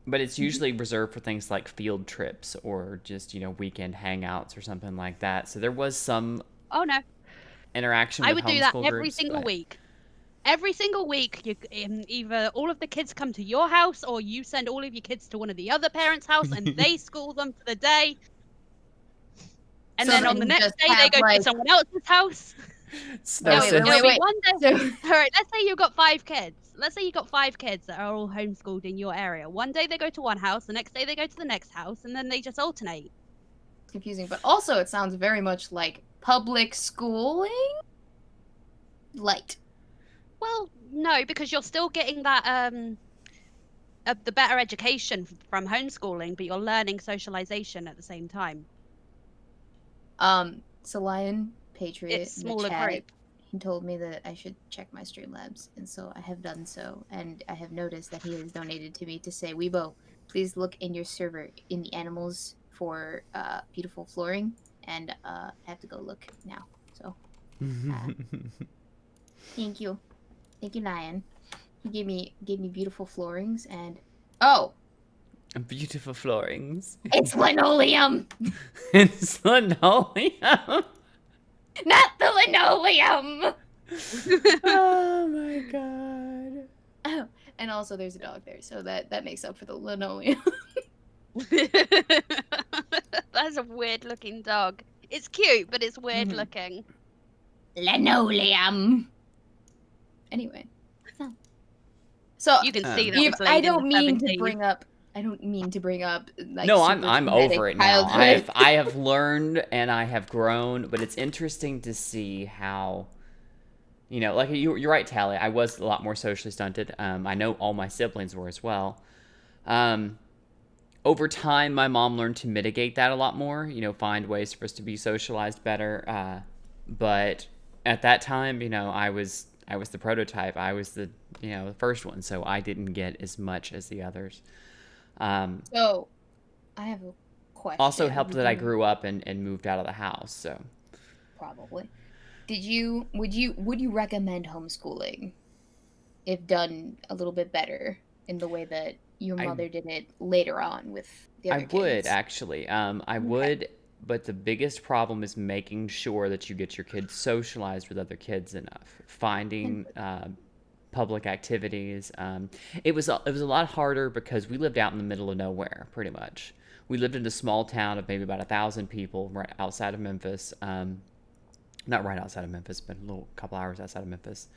But it's usually reserved for things like field trips or just, weekend hangouts or something like that. So there was some Oh no, interaction I with would do that homeschool every groups, single but week. Every single week, either all of the kids come to your house, or you send all of your kids to one of the other parents' house, and they school them for the day. And So then on then the you next just day, they have, go to like- someone else's house. it's No, no wait, sense. It'll be wait. one day. So, All right, let's say you've got 5 kids. Let's say you've got 5 kids that are all homeschooled in your area. One day they go to one house, the next day they go to the next house, and then they just alternate. confusing, but also it sounds very much like public schooling. Light. Well, no, because you're still getting that the better education from homeschooling, but you're learning socialization at the same time. So Lion Patriot It's in the smaller chat, group. he told me that I should check my Streamlabs, and so I have done so, and I have noticed that he has donated to me to say, Weibo, please look in your server in the animals for beautiful flooring, and I have to go look now. So thank you, Lion. He gave me beautiful floorings, and Beautiful floorings. it's linoleum, It's linoleum. not the linoleum. Oh my god. Oh, and also there's a dog there, so that makes up for the linoleum. That's a weird looking dog. It's cute, but it's weird Mhm. looking. Linoleum. Anyway, so You can see that. Eve, was I laid in don't the mean to 70s. bring up. I don't mean to bring up. Like, No, super I'm traumatic over it now. childhood. I have learned and I have grown, but it's interesting to see how, like you're right, Tally. I was a lot more socially stunted. I know all my siblings were as well. Over time, my mom learned to mitigate that a lot more. Find ways for us to be socialized better. But at that time, I was the prototype. I was the the first one, so I didn't get as much as the others. So, I have a question. Also helped that I Would you- grew up and moved out of the house. So Probably. Would you recommend homeschooling if done a little bit better in the way that your I- mother did it later on with the other I would kids? actually. I would, but the biggest problem is making sure that you get your kids socialized with other kids enough. Finding public activities. It was a lot harder because we lived out in the middle of nowhere, pretty much. We lived in a small town of maybe about 1,000 people, right outside of Memphis. Not right outside of Memphis, but a couple hours outside of Memphis.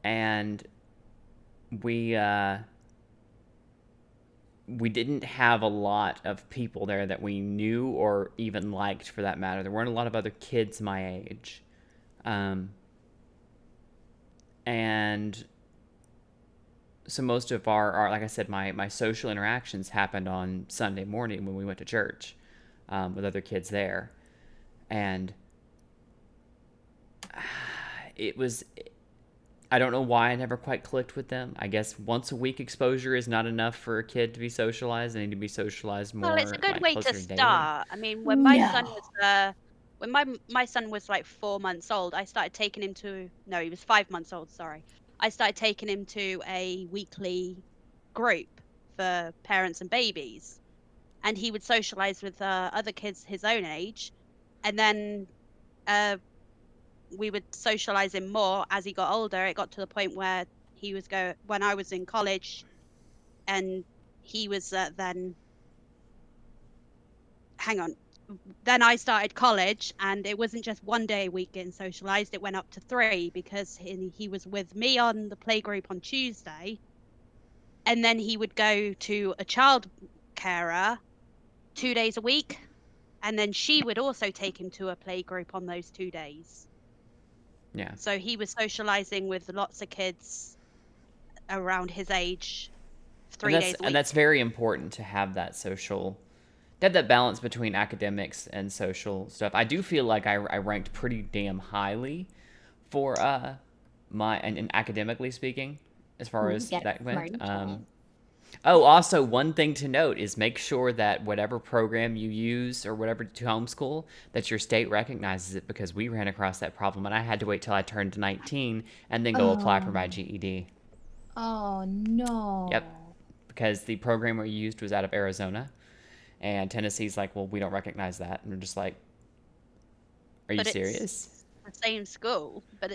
And we didn't have a lot of people there that we knew or even liked, for that matter. There weren't a lot of other kids my age. And so most of our like I said, my social interactions happened on Sunday morning when we went to church with other kids there. And it was, I don't know why I never quite clicked with them. I guess once a week exposure is not enough for a kid to be socialized. They need to be socialized more. Well, it's a good way to closer daily. start. I mean, when my son No. was when my son was like 4 months old, I started taking him to he was 5 months old, sorry. I started taking him to a weekly group for parents and babies, and he would socialize with other kids his own age, and then we would socialize him more as he got older. It got to the point where when I was in college, and he was then I started college, and it wasn't just 1 day a week getting socialized. It went up to 3 because he was with me on the playgroup on Tuesday, and then he would go to a child carer 2 days a week, and then she would also take him to a playgroup on those 2 days. Yeah. So he was socializing with lots of kids around his age 3 days a week. And that's very important to have that that balance between academics and social stuff. I do feel like I ranked pretty damn highly for and academically speaking, as far as that went. Also, one thing to note is make sure that whatever program you use or whatever to homeschool, that your state recognizes it, because we ran across that problem and I had to wait till I turned 19 and then go apply for my GED. Oh no. Yep. because the programmer used was out of Arizona, and Tennessee's like, well, we don't recognize that, and we're just like, are you But serious? it's the same school, but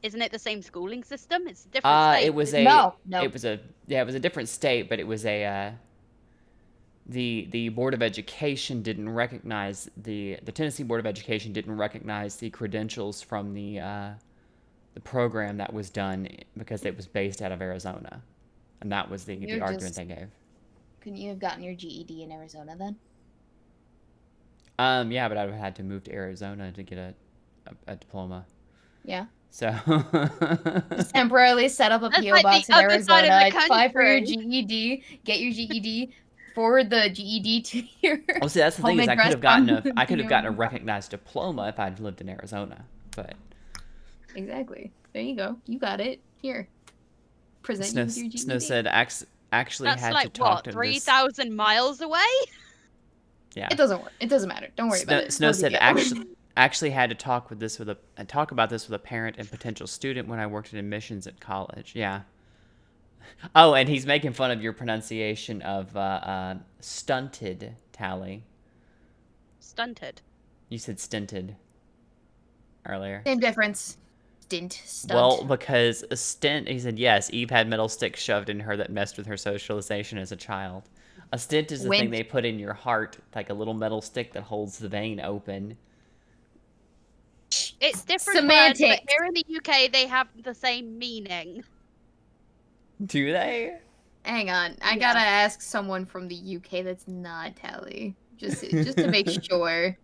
isn't it the same schooling system? It's a different state. It was isn't a No. it was a different state, but it was a the Board of Education didn't recognize the Tennessee Board of Education didn't recognize the credentials from the program that was done because it was based out of Arizona, and that was the argument just- they gave. Couldn't you have gotten your GED in Arizona then? Yeah, but I would have had to move to Arizona to get a diploma. Yeah. So Just temporarily set up a That's PO like the box in other side Arizona, of the apply for your country. GED, get your GED, forward the GED to your well, see, that's the thing home is I could address have gotten on I could have gotten a PO. recognized diploma if I'd lived in Arizona, but Exactly. There you go. You got it. Here. Present Snow, you with your GED. Snow said actually That's had like to talk what, to this. 3,000 miles away? Yeah. It doesn't work. It doesn't matter. Don't worry about it. Snow No big said deal. actually had to talk about this with a parent and potential student when I worked in admissions at college. Yeah. Oh, and he's making fun of your pronunciation of stunted, Tally. Stunted. You said stinted earlier. Same difference. Stint. Stunt. Well, because a stint, he said, yes, Eve had metal sticks shoved in her that messed with her socialization as a child. A stint is the thing Wink. they put in your heart, like a little metal stick that holds the vein open. It's different words, but Semantics. here in the UK they have the same meaning. Do they? Hang on. I Yeah. gotta ask someone from the UK that's not Tally. Just to make sure.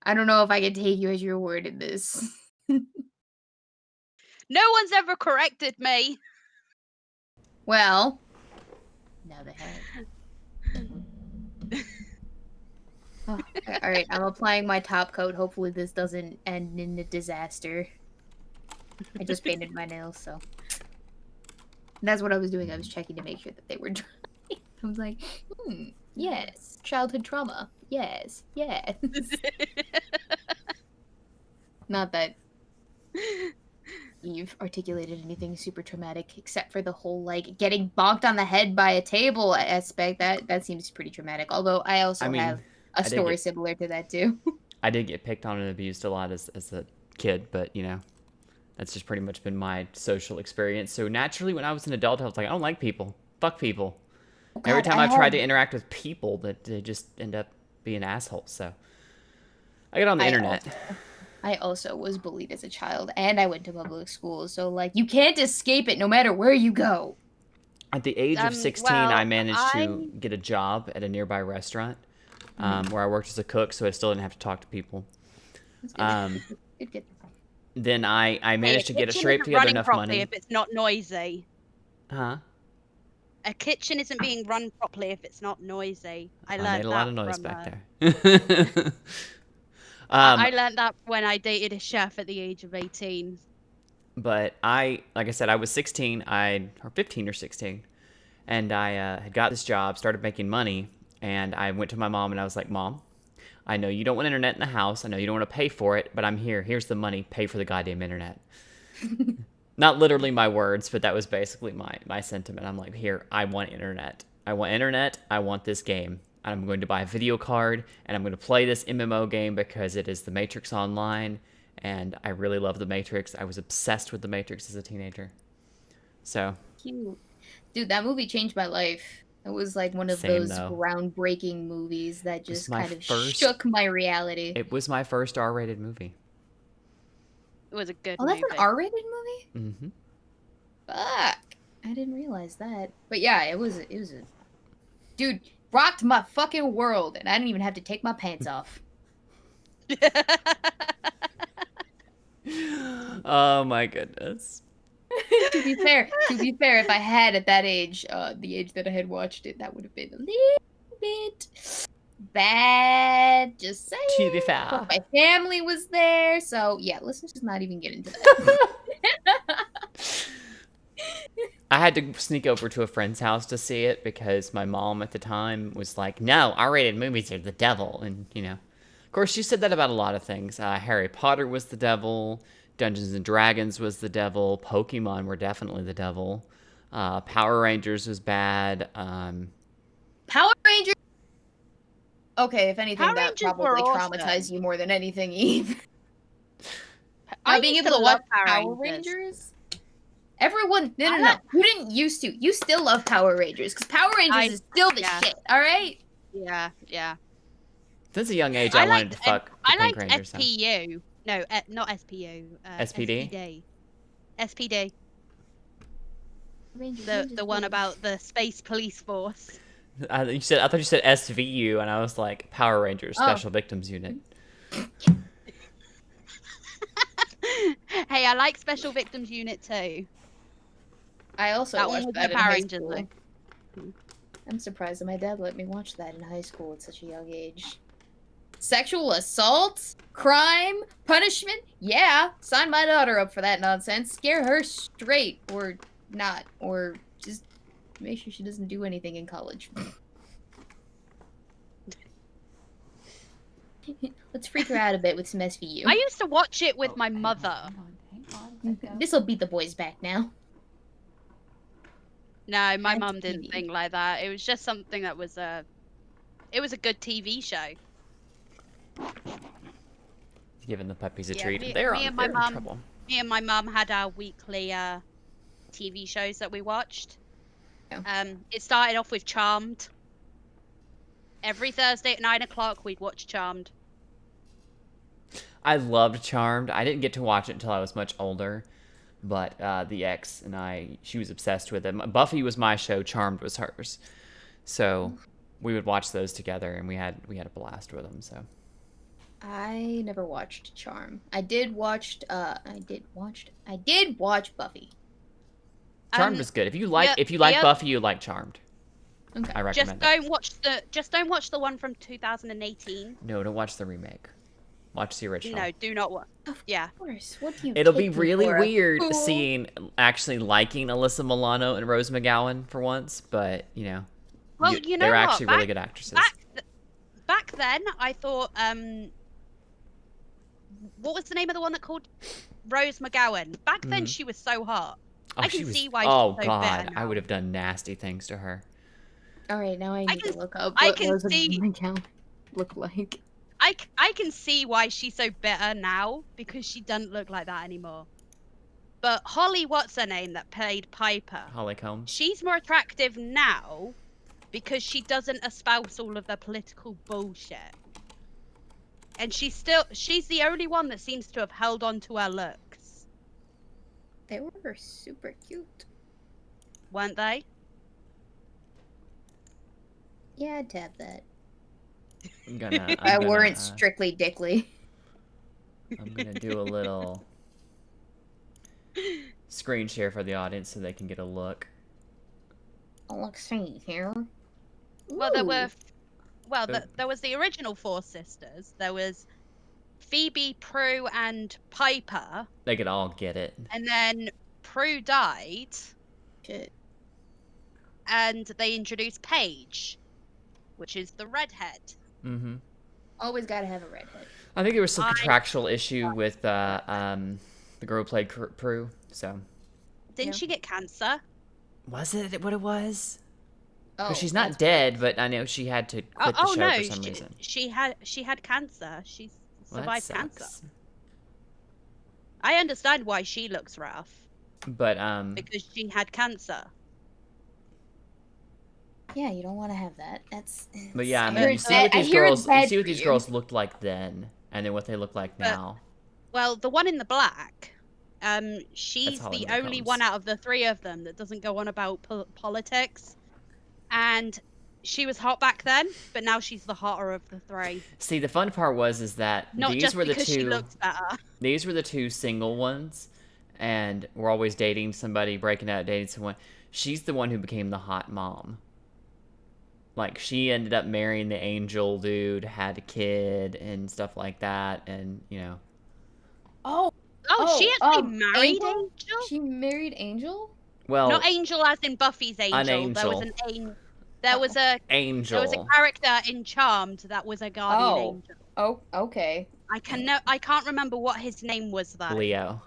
I don't know if I can take you as your word in this. No one's ever corrected me. Well, now they have. Oh, all right, I'm applying my top coat. Hopefully, this doesn't end in a disaster. I just painted my nails, so that's what I was doing. I was checking to make sure that they were dry. I was like, yes, childhood trauma. Yes, yes. Not that Eve articulated anything super traumatic, except for the whole like getting bonked on the head by a table aspect. That seems pretty traumatic. Although I also have a did story get- similar to that too. I did get picked on and abused a lot as a kid, but, you know, that's just pretty much been my social experience. So naturally, when I was an adult, I was like, I don't like people. Fuck people. Every God, time I tried to had- interact with people, that they just end up being assholes. So I got on the I internet. I also was bullied as a child, and I went to public school, so like you can't escape it no matter where you go. At the age of 16, well, I managed to I- get a job at a nearby restaurant where I worked as a cook, so I still didn't have to talk to people. That's good. Um, Good. Then I managed to get a kitchen scrape isn't together running enough properly money. if it's not noisy. Huh? A kitchen isn't being run properly if it's not noisy. I learned made a lot of that noise from, back there. I learned that when I dated a chef at the age of 18. But like I said, I was 16, or 15 or 16, and I had got this job, started making money, and I went to my mom and I was like, Mom, I know you don't want internet in the house. I know you don't want to pay for it, but I'm here. Here's the money. Pay for the goddamn internet. Not literally my words, but that was basically my sentiment. I'm like, here, I want internet. I want internet. I want this game. I'm going to buy a video card, and I'm going to play this MMO game because it is The Matrix Online, and I really love The Matrix. I was obsessed with The Matrix as a teenager. So, Cute. Dude, that movie changed my life. It was like one of Same, those though. groundbreaking movies that was just my kind of first- shook my reality. it was my first R-rated movie. It was a good Oh, that's movie. an R-rated movie? Mm-hmm. Fuck. I didn't realize that. But yeah, it was a dude, rocked my fucking world, and I didn't even have to take my pants off. Oh my goodness. to be fair, if I had at that age, the age that I had watched it, that would have been a little bit bad. Just saying. To be fair. But my family was there, so yeah. Let's just not even get into that. I had to sneak over to a friend's house to see it because my mom at the time was like, no, R-rated movies are the devil. And, you know, of course, she said that about a lot of things. Harry Potter was the devil. Dungeons and Dragons was the devil. Pokemon were definitely the devil. Power Rangers was bad. Power Rangers. Okay, if anything, Power that Rangers probably were traumatized awesome. you more than anything, Eve. I Not being used able to love watch Power Rangers. Rangers. Everyone, no, I no, no. like- You didn't used to. You still love Power Rangers because Power Rangers is still the yeah. shit. All right. Yeah. Since a young age, I wanted to fuck the I Pink liked Ranger. So. SPU. No, not SPU. SPD? SPD. Rangers, The one about the Space Police Force. I thought you said SVU, and I was like Power Rangers Oh. Special Victims Unit. Hey, I like Special Victims Unit too. I also That one watched was that the in Power high Rangers, school. I'm surprised that my dad let me watch that in high school at such a young age. Sexual assault? Crime? Punishment? Yeah. Sign my daughter up for that nonsense. Scare her straight. Or not. Or just make sure she doesn't do anything in college. Let's freak her out a bit with some SVU. I used to watch it with Oh, my hang on, mother. hang on. This'll beat the boys back now. No, my And mum didn't TV. think like that. It was just something that was it was a good TV show. Giving the puppies a Yeah, treat. me They're and my in mum- trouble. Me and my mum had our weekly TV shows that we watched. Oh. It started off with Charmed. Every Thursday at 9 o'clock, we'd watch Charmed. I loved Charmed. I didn't get to watch it until I was much older, but the ex and I, she was obsessed with it. Buffy was my show, Charmed was hers. So we would watch those together, and we had a blast with them. So I never watched Charm. I did watch Buffy. Charmed Um, was good. If you like yeah, yeah. Buffy, you like Charmed. Okay. I Just recommend it. don't watch the one from 2018. No, don't watch the remake. Watch the original. No, do not watch. Yeah. Of course. What do you It'll take be me really for, a weird fool? seeing actually liking Alyssa Milano and Rose McGowan for once, but Well, you know they're what? actually really good actresses. Back then, I thought what was the name of the one that called Rose McGowan? Back then, she was so hot. I she can was- see why Oh she's so God, bitter I now. would have done nasty things to her. All right, now I need can- to look up I what can Rosa see- McGowan look like. I can see why she's so bitter now because she doesn't look like that anymore. But Holly, what's her name that played Piper? Holly Combs. She's more attractive now because she doesn't espouse all of the political bullshit. And she's the only one that seems to have held on to her looks, They were super cute. weren't they? Yeah, I'd tap that. I'm gonna. If I weren't strictly dickly. I'm gonna do a little screen share for the audience so they can get a look. Let's see here. Well, there Ooh. were, Ooh. there was the original four sisters. There was Phoebe, Prue, and Piper, They could all get it. and then Prue died, Shit. and they introduced Paige, which is the redhead. Mm-hmm. Always gotta have a redhead. I think there was some I- contractual issue with the girl who played Prue. So Didn't Yeah. she get cancer? was it what it was? Oh, 'Cause she's not that's- dead, but I know she had to quit the show no, for some reason. she had cancer. She Well, that survived cancer. sucks. I understand why she looks rough But because she had cancer. Yeah, you don't want to have that. That's. But yeah, I I mean, hear you it's see bad- what I these hear it's girls, you bad see what for these you. girls looked like then, and then what they look like But- now. Well, the one in the black, she's Holly the Marie only Combs. one out of the three of them that doesn't go on about politics. And she was hot back then, but now she's the hotter of the three. See, the fun part is that Not these just were the because she two. looks better. These were the two single ones, and we're always dating somebody, breaking out, dating someone. She's the one who became the hot mom. Like, she ended up marrying the angel dude, had a kid, and stuff like that, and, Oh, Oh, she actually married Angel? Angel? she married Angel. well, Not Angel as in Buffy's Angel. There was angel. there was a angel. character in Charmed that was a guardian Oh. angel. Oh, okay. I can't remember what his name was though. Leo.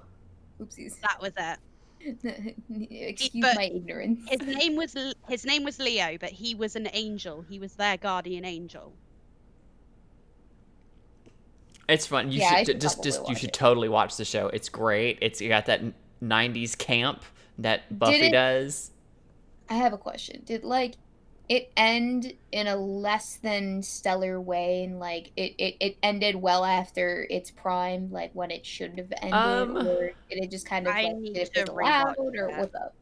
Oopsies. That was it. Excuse but my ignorance. his name was Leo, but he was an angel. He was their guardian angel. It's fun. You Yeah, I should should just probably you watch should it. totally watch the show. It's great. It's you got that 90s camp that Buffy it- does. I have a question. Did like it end in a less than stellar way, and like it ended well after its prime, like when it should have ended, or did it just kind of I like need did it to fizzle out, rewatch or it. what's up?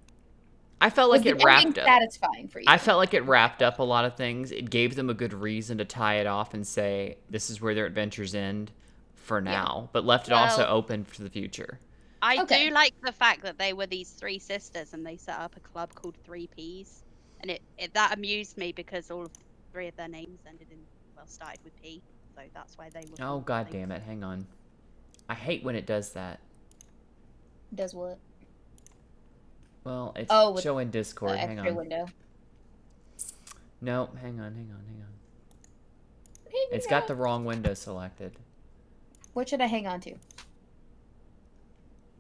I felt Was like the it wrapped ending up. satisfying for you? I felt like it wrapped up a lot of things. It gave them a good reason to tie it off and say this is where their adventures end for now, but left it also Well- open for the future. I Okay. do like the fact that they were these three sisters and they set up a club called Three Ps, and it that amused me because all three of their names started with P, so that's why they were. Oh god damn it! Hang on. I hate when it does that. Does what? Well, it's Oh, with showing Discord. The Hang extra on. window. No, hang on. It's got the wrong window selected. What should I hang on to?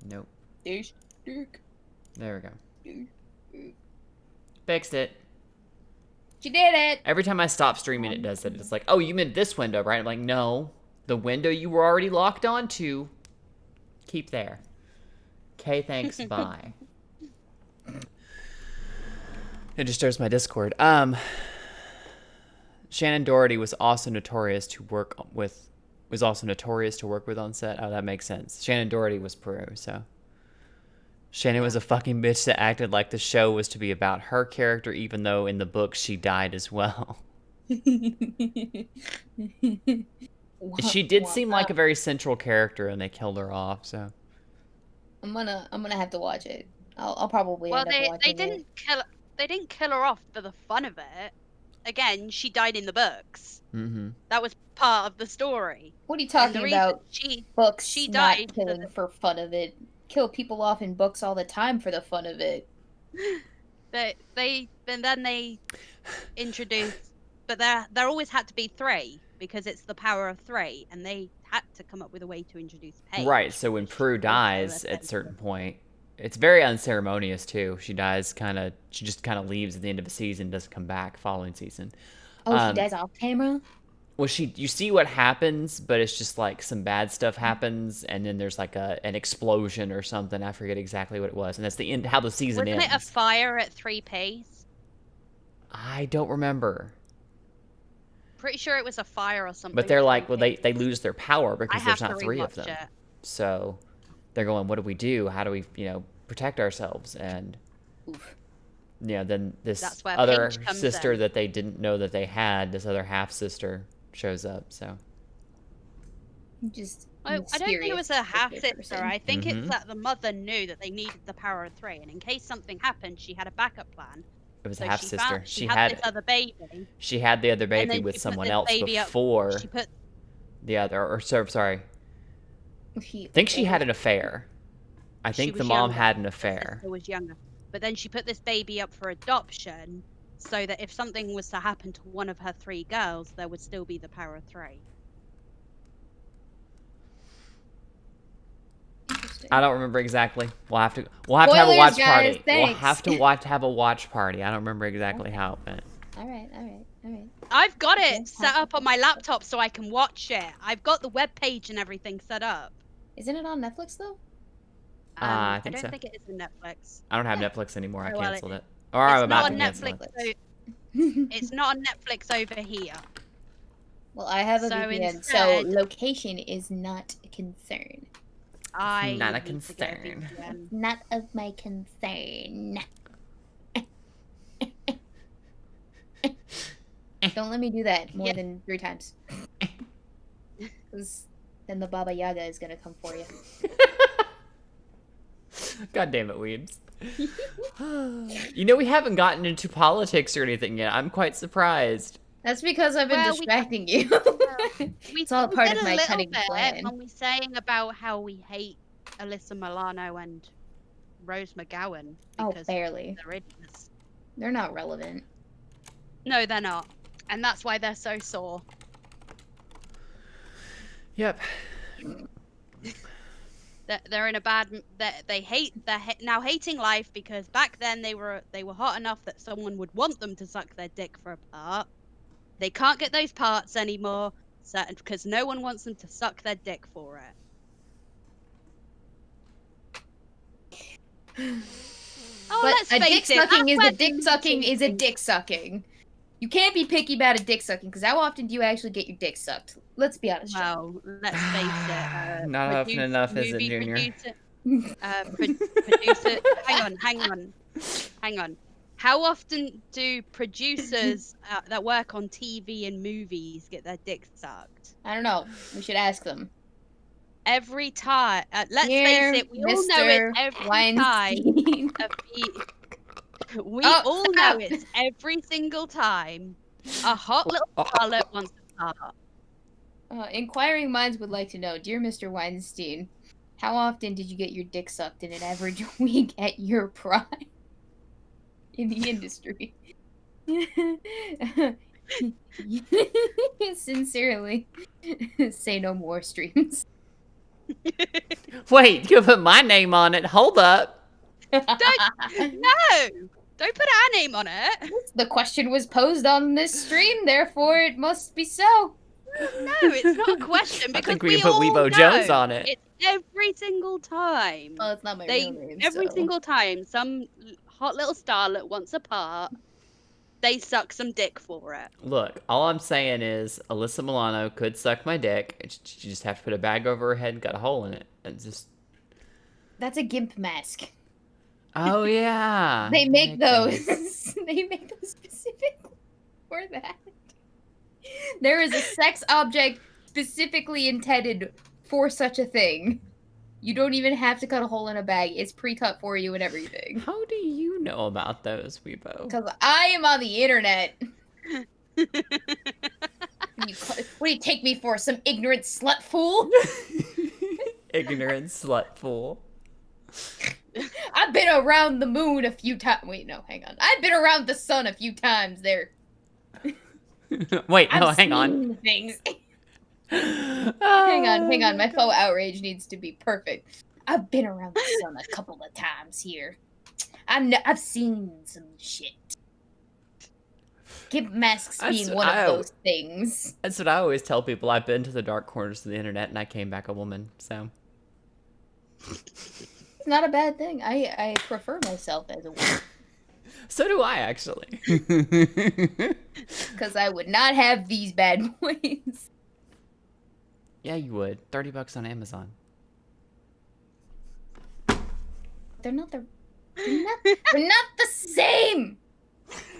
Nope. Douche. There we go. Fixed it. She did it. Every time I stop streaming, it does that. It's like, oh, you meant this window, right? I'm like, no. The window you were already locked onto. Keep there. Okay, thanks, bye. It disturbs my Discord. Shannon Doherty was also notorious to work with on set. Oh, that makes sense. Shannon Doherty was Peru, so Shannon was a fucking bitch that acted like the show was to be about her character, even though in the book she died as well. She did seem like a very central character, and they killed her off. So I'm gonna have to watch it. I'll probably Well, end up they watching didn't kill her off for the fun of it. Again, she died in the books. mm-hmm. That was part of the story. What are you And the talking reason about? She Books she not died killing for fun of it. Kill people off in books all the time for the fun of it. they introduced, but there always had to be three because it's the power of three, and they had to come up with a way to introduce Paige. Right. So when Prue dies at a certain point, it's very unceremonious too. She dies she just kind of leaves at the end of a season, doesn't come back following season. Oh, she dies off camera? Well, you see what happens, but it's just like some bad stuff happens, and then there's like an explosion or something. I forget exactly what it was, and that's the end. How the season Wasn't ends. it a fire at 3Ps? I don't remember. Pretty sure it was a fire or something. But they're at like, well, 3Ps. they lose their power I because have there's to not three of rewatch them. it. So they're going, what do we do? How do we, protect ourselves? And Oof. then this That's where other Paige comes sister in. that they didn't know that they had, this other half sister, shows up. So Just I don't think it was a half sister. person. I think Mhm. it's that the mother knew that they needed the power of three, and in case something happened, she had a backup plan. it was So a half she sister. found- She had had this other baby. the other baby then with she put someone this else baby up- before She put the other. Or sorry, I She, think she had an affair. I She think the was mom younger. had an her affair. sister was younger, but then she put this baby up for adoption, so that if something was to happen to one of her three girls, there would still be the power of three. Interesting. I don't remember exactly. We'll have to have a Spoilers, watch guys, party. We'll thanks. have to have a watch party. I don't remember exactly how it went. All right. I've got Okay. it set up on my laptop so I can watch it. I've got the web page and everything set up. Isn't it on Netflix though? I think don't so. think it is on Netflix. I don't have Netflix anymore. I Oh, well, canceled it. Or I'm It's about not to on cancel Netflix. it. It's not on Netflix over here. Well, I have a So VPN, so instead- location is not a concern. I not a need to get concern. VPN. Not of my concern. Don't let me do that more Yeah. than 3 times. Because then the Baba Yaga is gonna come for you. God damn it, weebs. We haven't gotten into politics or anything yet. I'm quite surprised. That's because I've been Well, we- distracting you. We It's all part did of a my little cunning bit plan. when we saying about how we hate Alyssa Milano and Rose McGowan Oh, because barely. they're idiots. They're not relevant. No, they're not, and that's why they're so sore. Yep. They're in a bad. They hate. Now hating life because back then they were hot enough that someone would want them to suck their dick for a part. They can't get those parts anymore, because no one wants them to suck their dick for it. Oh, But let's a dick face it, sucking is that's a dick where sucking is a cheating- dick sucking. You can't be picky about a dick sucking because how often do you actually get your dick sucked? Let's be honest. John. Well, let's face it. Not often enough, is it, movie Junior? Producer. Hang on. How often do producers that work on TV and movies get their dick sucked? I don't know. We should ask them. Every time. Let's Dear face it. We all know Mr. it every time. Weinstein. We Oh, all stop. know it's every single time a hot little starlet wants to start. Inquiring minds would like to know, dear Mr. Weinstein, how often did you get your dick sucked in an average week at your prime in the industry? Sincerely, say no more streams. Wait, you put my name on it. Hold up. No! Don't put our name on it! The question was posed on this stream, therefore it must be so. No, it's not a question I because think we we can put all Weebo know Jones on it. It's every single time. Well, it's not my real name, Every so. single time some hot little starlet wants a part, they suck some dick for it. Look, all I'm saying is Alyssa Milano could suck my dick. She just have to put a bag over her head and got a hole in it. And just. That's a gimp mask. Oh yeah. They make Makes sense. those. They make those specifically for that. There is a sex object specifically intended for such a thing. You don't even have to cut a hole in a bag. It's pre-cut for you and everything. How do you know about those, Weebo? Because I am on the internet. What do you take me for? Some ignorant slut fool? Ignorant slut fool. I've been around the moon a few times. Wait, no, hang on. I've been around the sun a few times there. Wait, no, I've hang on. seen things. Hang on. My faux outrage needs to be perfect. I've been around the sun a couple of times here. I've seen some shit. Gimp masks That's being what one I- of those things. That's what I always tell people. I've been to the dark corners of the internet and I came back a woman, so. It's not a bad thing. I prefer myself as a woman. So do I, actually. Because I would not have these bad boys. Yeah, you would. $30 on Amazon. They're not the same.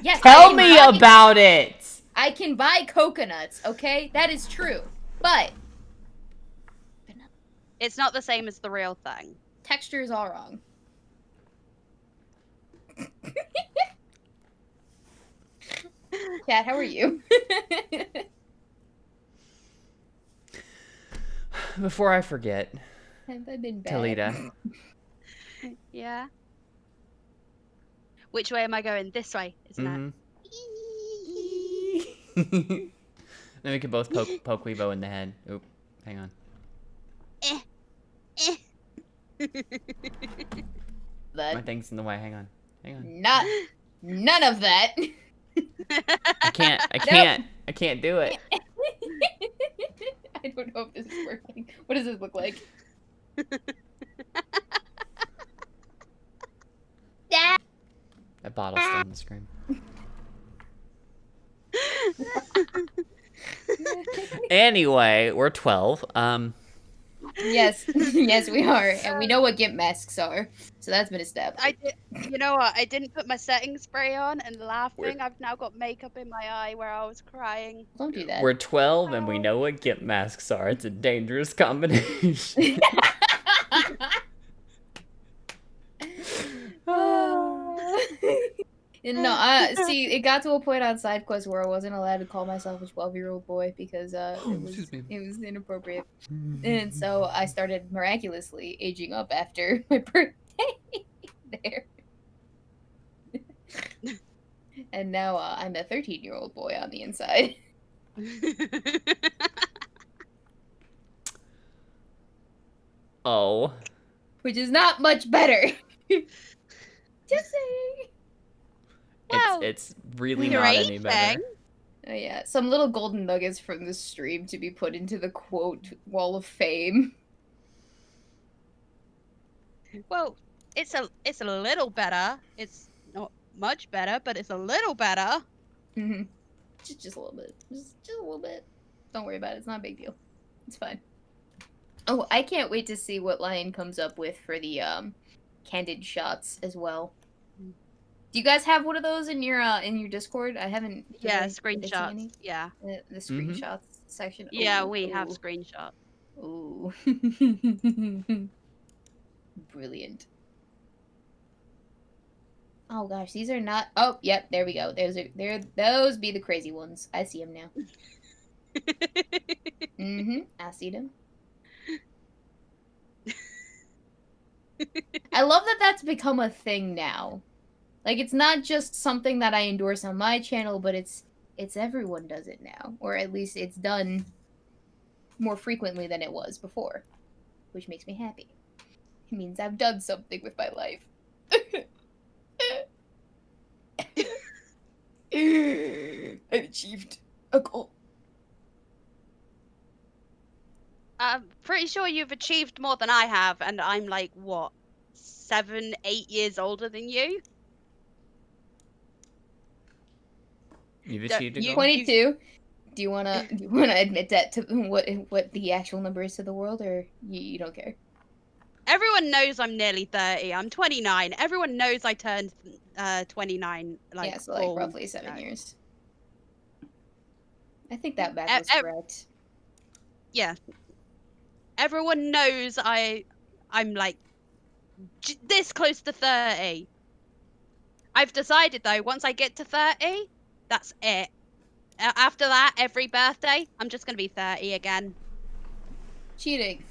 Yes, Tell me about it! I can buy coconuts, okay? That is true. But It's not the same as the real thing. texture is all wrong. Chad, how are you? Before I forget, Have I been bad? Talita. Yeah. Which way am I going? This way, isn't Mhm. Then we can both poke Weebo in the head. Oop, hang on. My That thing's in the way. Hang on. Hang on. none of that. I can't. I can't do it. I don't know if this is working. What does this look like? That bottle's still on the screen. Anyway, we're 12. Yes, yes, we are, and we know what gimp masks are, so that's been established. You know what? I didn't put my setting spray on and laughing. I've now got makeup in my eye where I was crying. Don't do that. We're 12 and we know what gimp masks are. It's a dangerous combination. No, see, it got to a point on side quest where I wasn't allowed to call myself a 12-year-old boy because excuse me. it was inappropriate, and so I started miraculously aging up after my birthday. There, and now I'm a 13-year-old boy on the inside. Oh. which is not much better. Just saying. Well, It's really Great not any better. thing. Oh, yeah, some little golden nuggets from the stream to be put into the quote wall of fame. Well, it's a little better. It's not much better, but it's a little better. Mm-hmm. Just a little bit. Just a little bit. Don't worry about it. It's not a big deal. It's fine. Oh, I can't wait to see what Lion comes up with for the candid shots as well. Do you guys have one of those in your Discord? I haven't. Yeah, did I see screenshots. any? Yeah. The screenshots section. Yeah, Ooh, we have ooh, screenshots. Ooh. Brilliant. Oh gosh, these are not. Oh, yep, there we go. Those be the crazy ones. I see them now. I see them. I love that that's become a thing now. Like, it's not just something that I endorse on my channel, but it's everyone does it now, or at least it's done more frequently than it was before, which makes me happy. It means I've done something with my life. I've achieved a goal. I'm pretty sure you've achieved more than I have, and I'm like, what, 7, 8 years older than you? You've Yeah, achieved a you- goal? 22. Do you wanna admit that to what the actual number is to the world, or you don't care? Everyone knows I'm nearly 30. I'm 29. Everyone knows I turned 29. Like, yeah, so like full, roughly 7 no. years. I think that math was correct. Yeah. Everyone knows I'm like this close to 30. I've decided though, once I get to 30, that's it. After that, every birthday, I'm just gonna be 30 again. Cheating.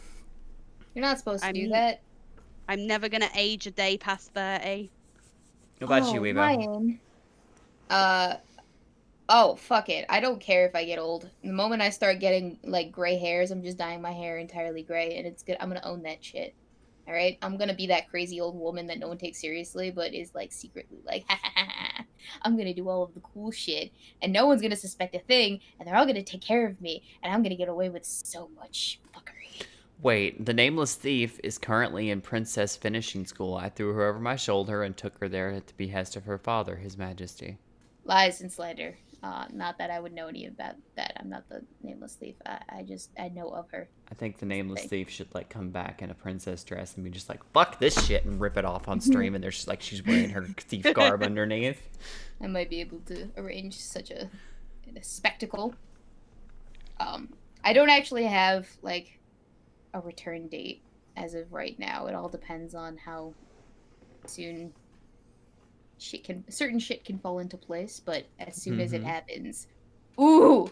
You're not supposed to do I'm- that. I'm never gonna age a day past 30. What about you, Weebo? Ryan. Oh, fuck it. I don't care if I get old. The moment I start getting, like, gray hairs, I'm just dyeing my hair entirely gray, and it's good. I'm gonna own that shit. Alright? I'm gonna be that crazy old woman that no one takes seriously, but is, like, secretly like, ha ha ha ha. I'm gonna do all of the cool shit, and no one's gonna suspect a thing, and they're all gonna take care of me, and I'm gonna get away with so much fuckery. Wait, the Nameless Thief is currently in Princess Finishing School. I threw her over my shoulder and took her there at the behest of her father, His Majesty. Lies and slander. Not that I would know any about that. I'm not the Nameless Thief. I know of her. I think the Nameless Okay. Thief should, like, come back in a princess dress and be just like, fuck this shit, and rip it off on stream, and there's like she's wearing her thief garb underneath. I might be able to arrange such a spectacle. I don't actually have, like, a return date as of right now. It all depends on how soon certain shit can fall into place, but as soon as it Mhm. happens, ooh,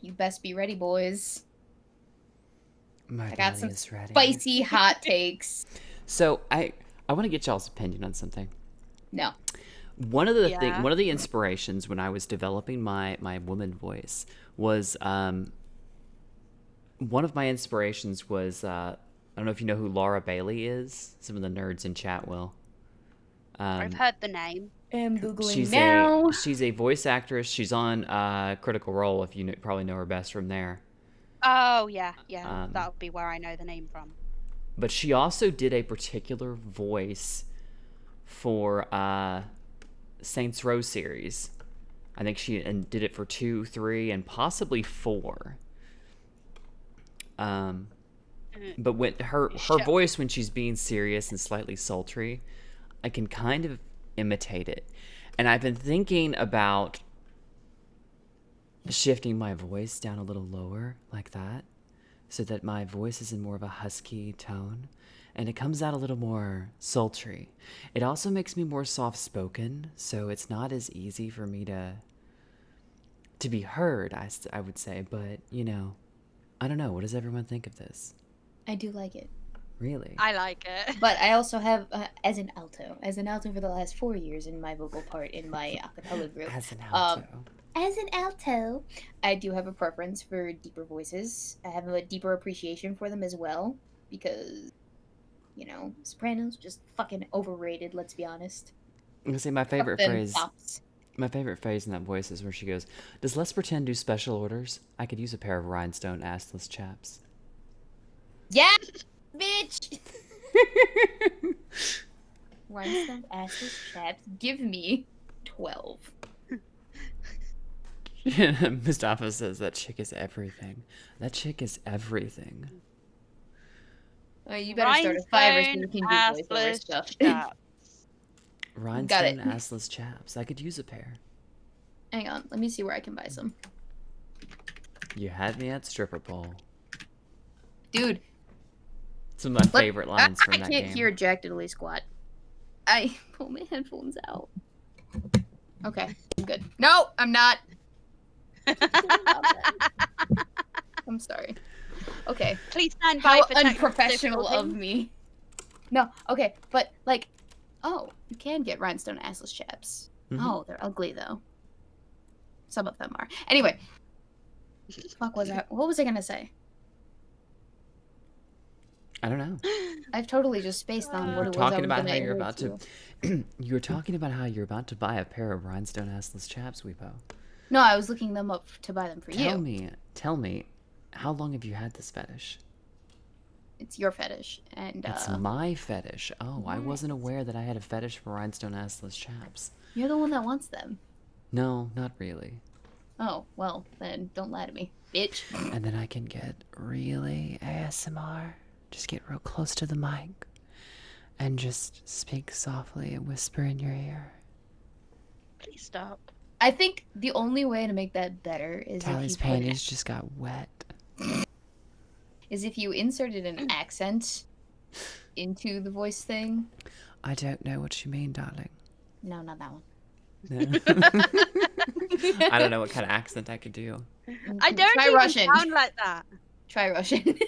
you best be ready, boys. My I got body some is ready. spicy hot takes. So I want to get y'all's opinion on something. No. One of the Yeah. one of the inspirations when I was developing my woman voice was one of my inspirations was I don't know if you know who Laura Bailey is. Some of the nerds in chat will. I've heard the name. I'm Googling She's now. she's a voice actress. She's on Critical Role. If you probably know her best from there. Oh, yeah. Um, That would be where I know the name from. But she also did a particular voice for Saints Row series. I think she did it for 2, 3, and possibly 4. But when her voice when she's being serious and slightly sultry, I can kind of imitate it. And I've been thinking about shifting my voice down a little lower like that, so that my voice is in more of a husky tone and it comes out a little more sultry. It also makes me more soft-spoken, so it's not as easy for me to be heard, I would say. But, you know, I don't know. What does everyone think of this? I do like it. Really? I like it. But I also have, as an alto for the last 4 years in my vocal part in my acapella group. As an alto. As an alto, I do have a preference for deeper voices. I have a deeper appreciation for them as well. because, you know, Sopranos just fucking overrated. Let's be honest. I'm gonna say my favorite Fuck them phrase. tops. My favorite phrase in that voice is where she goes, "Does Let's Pretend do special orders? I could use a pair of rhinestone assless chaps." Yeah, bitch. Rhinestone assless chaps. Give me 12. Mustafa says that chick is everything. That chick is everything. You better start a Fiverr so you can do voiceover Assless stuff. chaps. Rhinestone assless chaps. I could use a pair. Hang on, let me see where I can buy some. You had me at stripper pole. Dude, Some of my favorite lines from I that can't game. hear Jack Diddley squat. I pull my headphones out. Okay, I'm good. No, I'm not. I'm sorry. Okay. Please stand by How for technical unprofessional of difficulties. me. No, okay, but like, oh, you can get rhinestone assless chaps. Mhm. Oh, they're ugly though. Some of them are. Anyway, fuck was I? What was I gonna say? I don't know. I've totally just spaced on what it was I Talking was about gonna how you're allude about to. You were talking about how you're about to buy a pair of rhinestone assless chaps, Weepo. No, I was looking them up to buy them for you. Tell me, how long have you had this fetish? It's your fetish, and It's my fetish. Oh, I wasn't aware that I had a fetish for rhinestone assless chaps. you're the one that wants them. No, not really. Oh, well, then don't lie to me, bitch. And then I can get really ASMR. Just get real close to the mic. And just speak softly and whisper in your ear. Please stop. I think the only way to make that better is Tally's if you put panties just got wet. is if you inserted an accent into the voice thing. I don't know what you mean, darling. No, not that one. I don't know what kind of accent I could do. I don't Try even Russian. sound like that. Try Russian.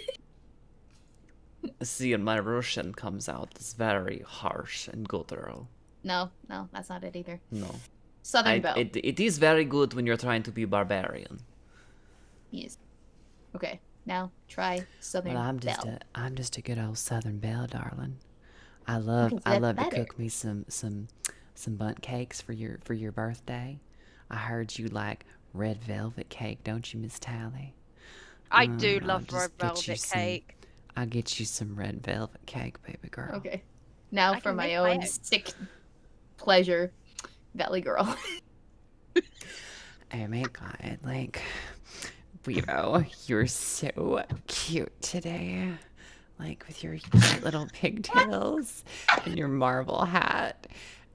See, and my Russian comes out as very harsh and guttural. no, that's not it either. No. Southern Belle. It is very good when you're trying to be barbarian. Yes. Okay, now try Southern Well, Belle. I'm just a good old Southern belle, darling. I love that's to better. cook me some bundt cakes for your birthday. I heard you like red velvet cake, don't you, Miss Tally? I do I'll love just red get you velvet some- cake. I'll get you some red velvet cake, baby girl. Okay. Now I for can my make own my own. sick pleasure, Valley Girl. Oh my god, like, Weebo, you're so cute today. Like, with your cute little pigtails and your marble hat.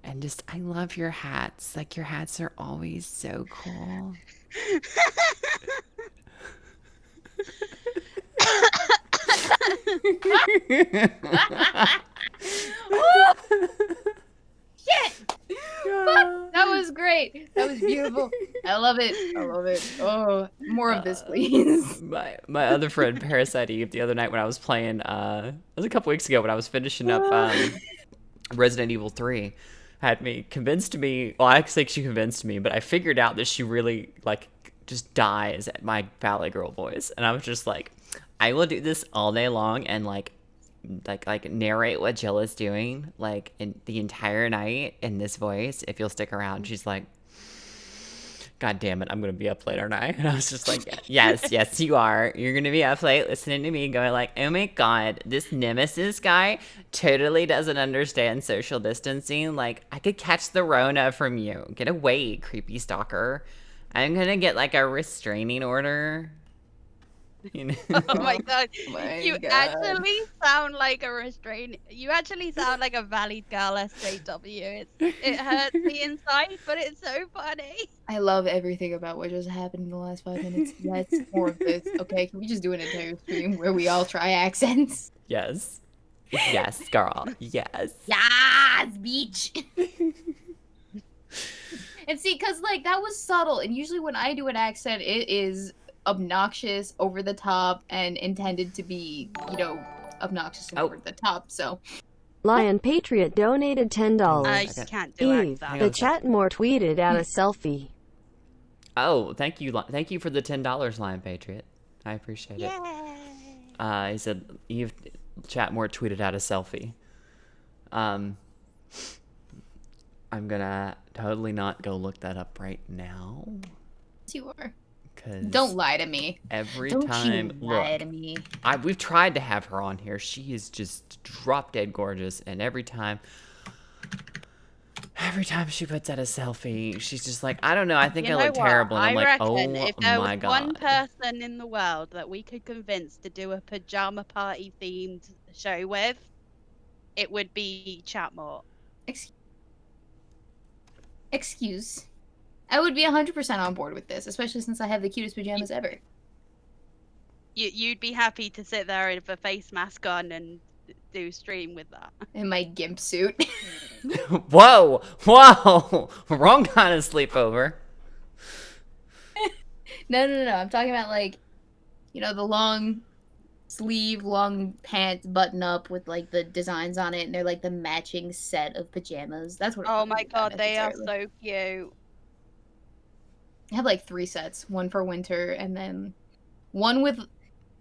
And just, I love your hats. Like, your hats are always so cool. Shit! Fuck! That was great. That was beautiful. I love it. I love it. Oh, more of this, please. My other friend, Parasite Eve, the other night when I was playing, it was a couple weeks ago when I was finishing up Resident Evil 3, had me convinced me, well, I think she convinced me, but I figured out that she really, like, just dies at my Valley Girl voice. And I was just like, I will do this all day long and, like narrate what Jill is doing, like, in the entire night in this voice, if you'll stick around. She's like, God damn it, I'm gonna be up late, aren't I? And I was just like, yes, you are. You're gonna be up late listening to me going like, oh my god, this Nemesis guy totally doesn't understand social distancing. Like, I could catch the Rona from you. Get away, creepy stalker. I'm gonna get like a restraining order. You know? Oh my god. my You God. actually sound like a restraint. You actually sound like a valid girl SJW. It hurts me inside, but it's so funny. I love everything about what just happened in the last 5 minutes. Let's more of this. Okay, can we just do an entire stream where we all try accents? Yes. Yes, girl. Yes. Yes, beach. And see, cause like that was subtle, and usually when I do an accent, it is obnoxious, over the top, and intended to be, you know, obnoxious and Oh. over the top. So Lion Patriot donated $10. I Okay. can't do Eve, accents. the chat more tweeted out a selfie. Oh, thank you for the $10, Lion Patriot. I appreciate it. Yay. He said, Eve, Chatmore tweeted out a selfie. I'm gonna totally not go look that up right now. Yes, you are. Cause Don't lie to me. every Don't time, you lie look, to me. we've tried to have her on here. She is just drop dead gorgeous, and every time she puts out a selfie, she's just like, I don't know, I think You I know look what? terrible, and I'm like, reckon oh if there my was one god. person in the world that we could convince to do a pajama party themed show with, it would be Chatmore. Excuse. I would be 100% on board with this, especially since I have the cutest pajamas ever. You'd be happy to sit there with a face mask on and do stream with that. In my gimp suit. Whoa! Wrong kind of sleepover. No. I'm talking about, like, you know, the long sleeve, long pants button up with, like, the designs on it, and they're, like, the matching set of pajamas. That's what. Oh my god, they are so cute. I have, like, 3 sets. One for winter, and then one with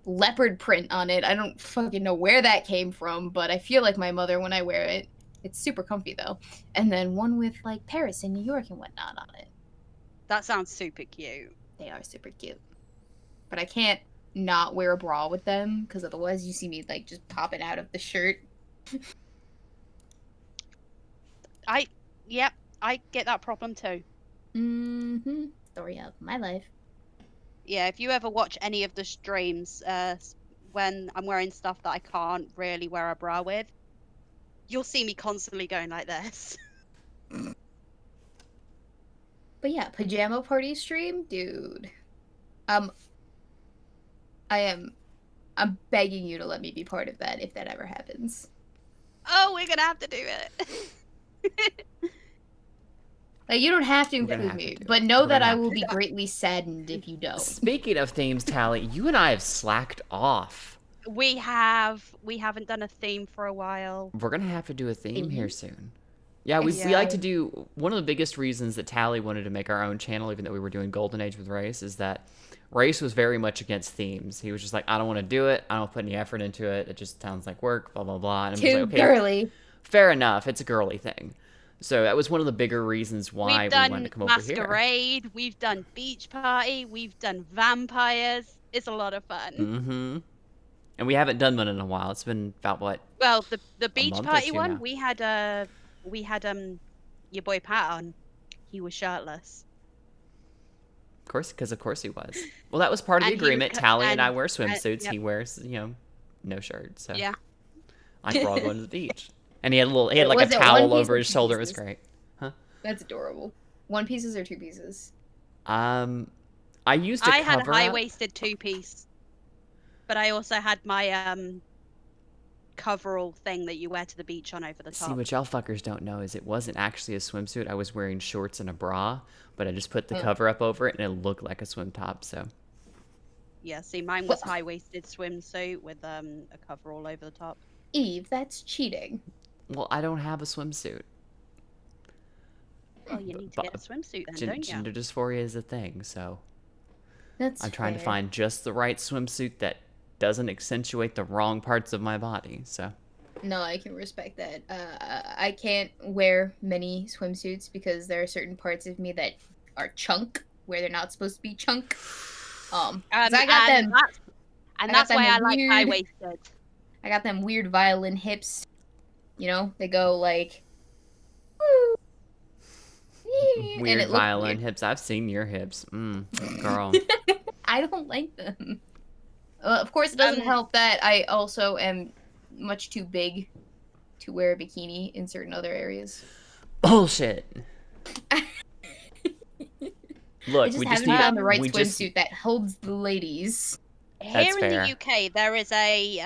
leopard print on it. I don't fucking know where that came from, but I feel like my mother when I wear it. It's super comfy, though. And then one with, like, Paris and New York and whatnot on it. That sounds super cute. They are super cute. But I can't not wear a bra with them, because otherwise you see me, like, just popping out of the shirt. Yep, I get that problem too. Mm-hmm. Story of my life. Yeah, if you ever watch any of the streams, when I'm wearing stuff that I can't really wear a bra with, you'll see me constantly going like this. But yeah, pajama party stream, dude. I'm begging you to let me be part of that if that ever happens. Oh, we're gonna have to do it. Like, you don't have to We're gonna include have to me, do but it. know We're that gonna I have will to be do it. greatly saddened if you don't. Speaking of themes, Tally, you and I have slacked off. We haven't done a theme for a while. We're gonna have to do a theme here Theme? soon. Yeah, we Yeah. like to do, one of the biggest reasons that Tally wanted to make our own channel, even though we were doing Golden Age with Race, is that Race was very much against themes. He was just like, I don't want to do it. I don't put any effort into it. It just sounds like work, blah, blah, blah. And I'm just Too like, okay, girly. fair enough. It's a girly thing. So that was one of the bigger reasons why We've we wanted done to come over here. Masquerade, we've done Beach Party, we've done Vampires. It's a lot of fun. Mm-hmm. And we haven't done one in a while. It's been about, what? Well, the Beach month or Party two one, now. we had your boy Pat on. He was shirtless. Of course he was. Well, that was part of the And he was agreement. co- Tally and I and- wear swimsuits. yep. He wears, no shirt. So Yeah. like we're all going to the beach. And he had like a Was it one towel piece over or his two shoulder. It was pieces? great. That's adorable. 1 pieces or 2 pieces? I used a I had a cover up. high-waisted 2-piece, but I also had my coverall thing that you wear to the beach on over the See, top. what y'all fuckers don't know is it wasn't actually a swimsuit. I was wearing shorts and a bra, but I just put the Oh. cover up over it and it looked like a swim top. So Yeah, see, mine was high-waisted swimsuit with a coverall over the top. Eve, that's cheating. well, I don't have a swimsuit. Well, you need to But- get a swimsuit then, don't you? Gender dysphoria is a thing, so That's I'm trying to fair. find just the right swimsuit that doesn't accentuate the wrong parts of my body. So No, I can respect that. I can't wear many swimsuits because there are certain parts of me that are chunk where they're not supposed to be chunk. 'Cause I got and them. That's, I got that's them why I like weird- high-waisted. I got them weird violin hips. You know, they go like. Woo, and weird it looks violin weird. hips. I've seen your hips, girl. I don't like them. Of course, it doesn't help that I also am much too big to wear a bikini in certain other areas. Bullshit. Look, I just we just haven't need found the right we just- swimsuit that holds the ladies. Here in fair. the UK, there is a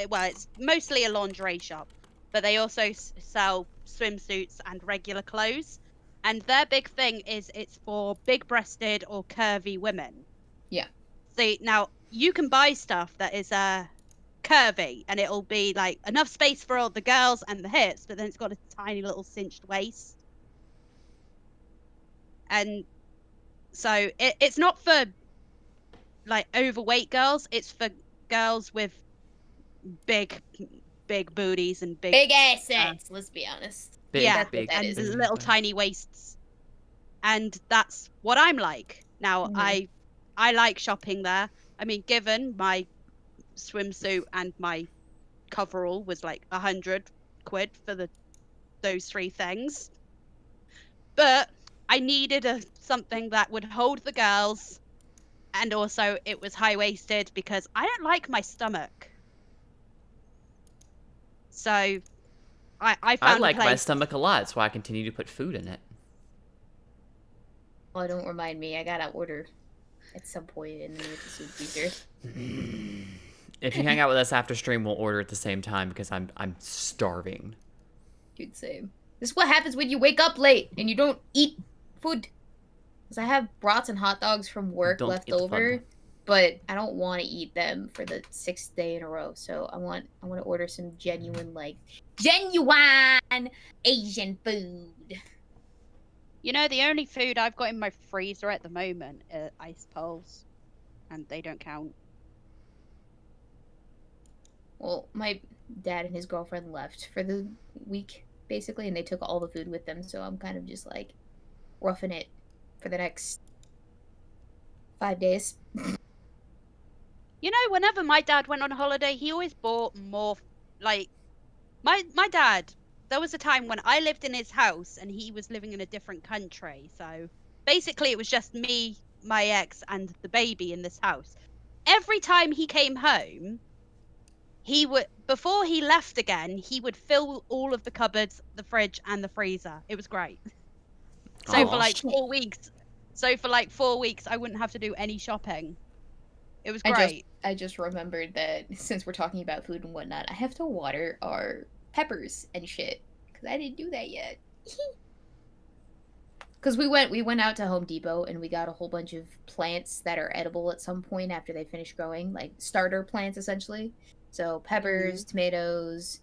well, it's mostly a lingerie shop, but they also sell swimsuits and regular clothes. And their big thing is it's for big-breasted or curvy women. Yeah. See, now you can buy stuff that is curvy, and it'll be like enough space for all the girls and the hips, but then it's got a tiny little cinched waist. And so it's not for like overweight girls, it's for girls with big booties and Big assets, let's be honest. Big, yeah, big, that and is. big little booty. tiny waists. And that's what I'm like. Now, Mhm. I like shopping there. I mean, given my swimsuit and my coverall was like 100 quid for those three things. But I needed something that would hold the girls, and also it was high-waisted because I don't like my stomach. So I I found like a my place. stomach a lot, so I continue to put food in it. Oh, don't remind me. I gotta order at some point in the episode teaser. If you hang out with us after stream, we'll order at the same time because I'm starving. Dude, same. This is what happens when you wake up late and you don't eat food. Because I have brats and hot dogs from work Don't left eat the over, food. but I don't want to eat them for the 6th day in a row. So I want to order some genuine Asian food. You know, the only food I've got in my freezer at the moment are ice poles, and they don't count. Well, my dad and his girlfriend left for the week, basically, and they took all the food with them, so I'm kind of just like roughing it for the next 5 days. You know, whenever my dad went on holiday, he always bought more. Like, my dad, there was a time when I lived in his house and he was living in a different country. So basically, it was just me, my ex, and the baby in this house. Every time he came home, he would, before he left again, he would fill all of the cupboards, the fridge, and the freezer. It was great. So Aw. for like Shit. 4 weeks, I wouldn't have to do any shopping. It was I great. just remembered that since we're talking about food and whatnot, I have to water our peppers and shit because I didn't do that yet. Because we went out to Home Depot and we got a whole bunch of plants that are edible at some point after they finish growing, like starter plants essentially. So peppers, tomatoes,